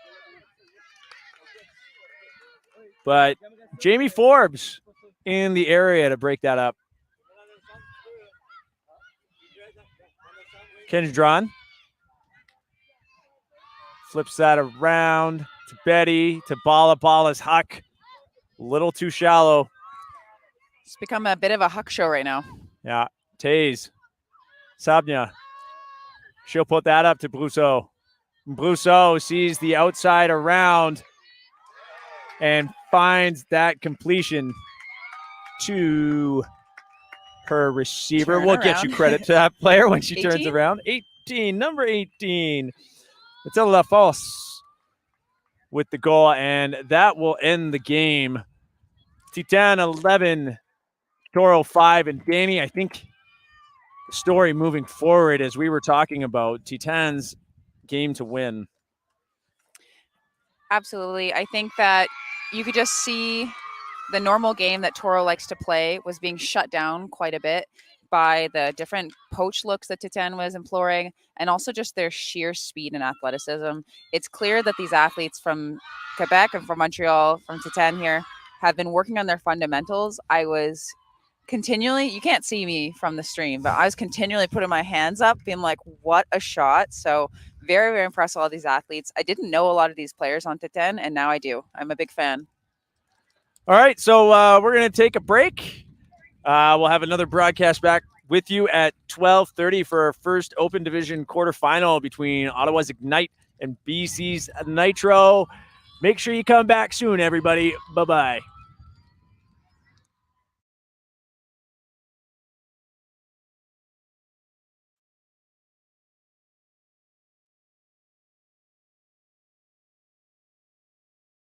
but Jamie Forbes in the area to break that up. Kendron flips that around to Betty, to Bala. Bala's huck, a little too shallow. It's become a bit of a huck show right now. Yeah, Taze, Sabna. She'll put that up to Brousseau. Brousseau sees the outside around and finds that completion to her receiver. We'll get you credit to that player when she 18? turns around. 18, number 18. Matilda Foss with the goal, and that will end the game. Titane 11, Toro 5. And Danny, I think the story moving forward, as we were talking about, Titane's game to win. Absolutely. I think that you could just see the normal game that Toro likes to play was being shut down quite a bit by the different poach looks that Titane was employing, and also just their sheer speed and athleticism. It's clear that these athletes from Quebec and from Montreal, from Titane here, have been working on their fundamentals. I was continually, you can't see me from the stream, but I was continually putting my hands up, being like, what a shot. So very, very impressed with all these athletes. I didn't know a lot of these players on Titane, and now I do. I'm a big fan. All right, so we're going to take a break. We'll have another broadcast back with you at 12:30 for our first Open Division quarterfinal between Ottawa's Ignite and BC's Nitro. Make sure you come back soon, everybody. Bye-bye.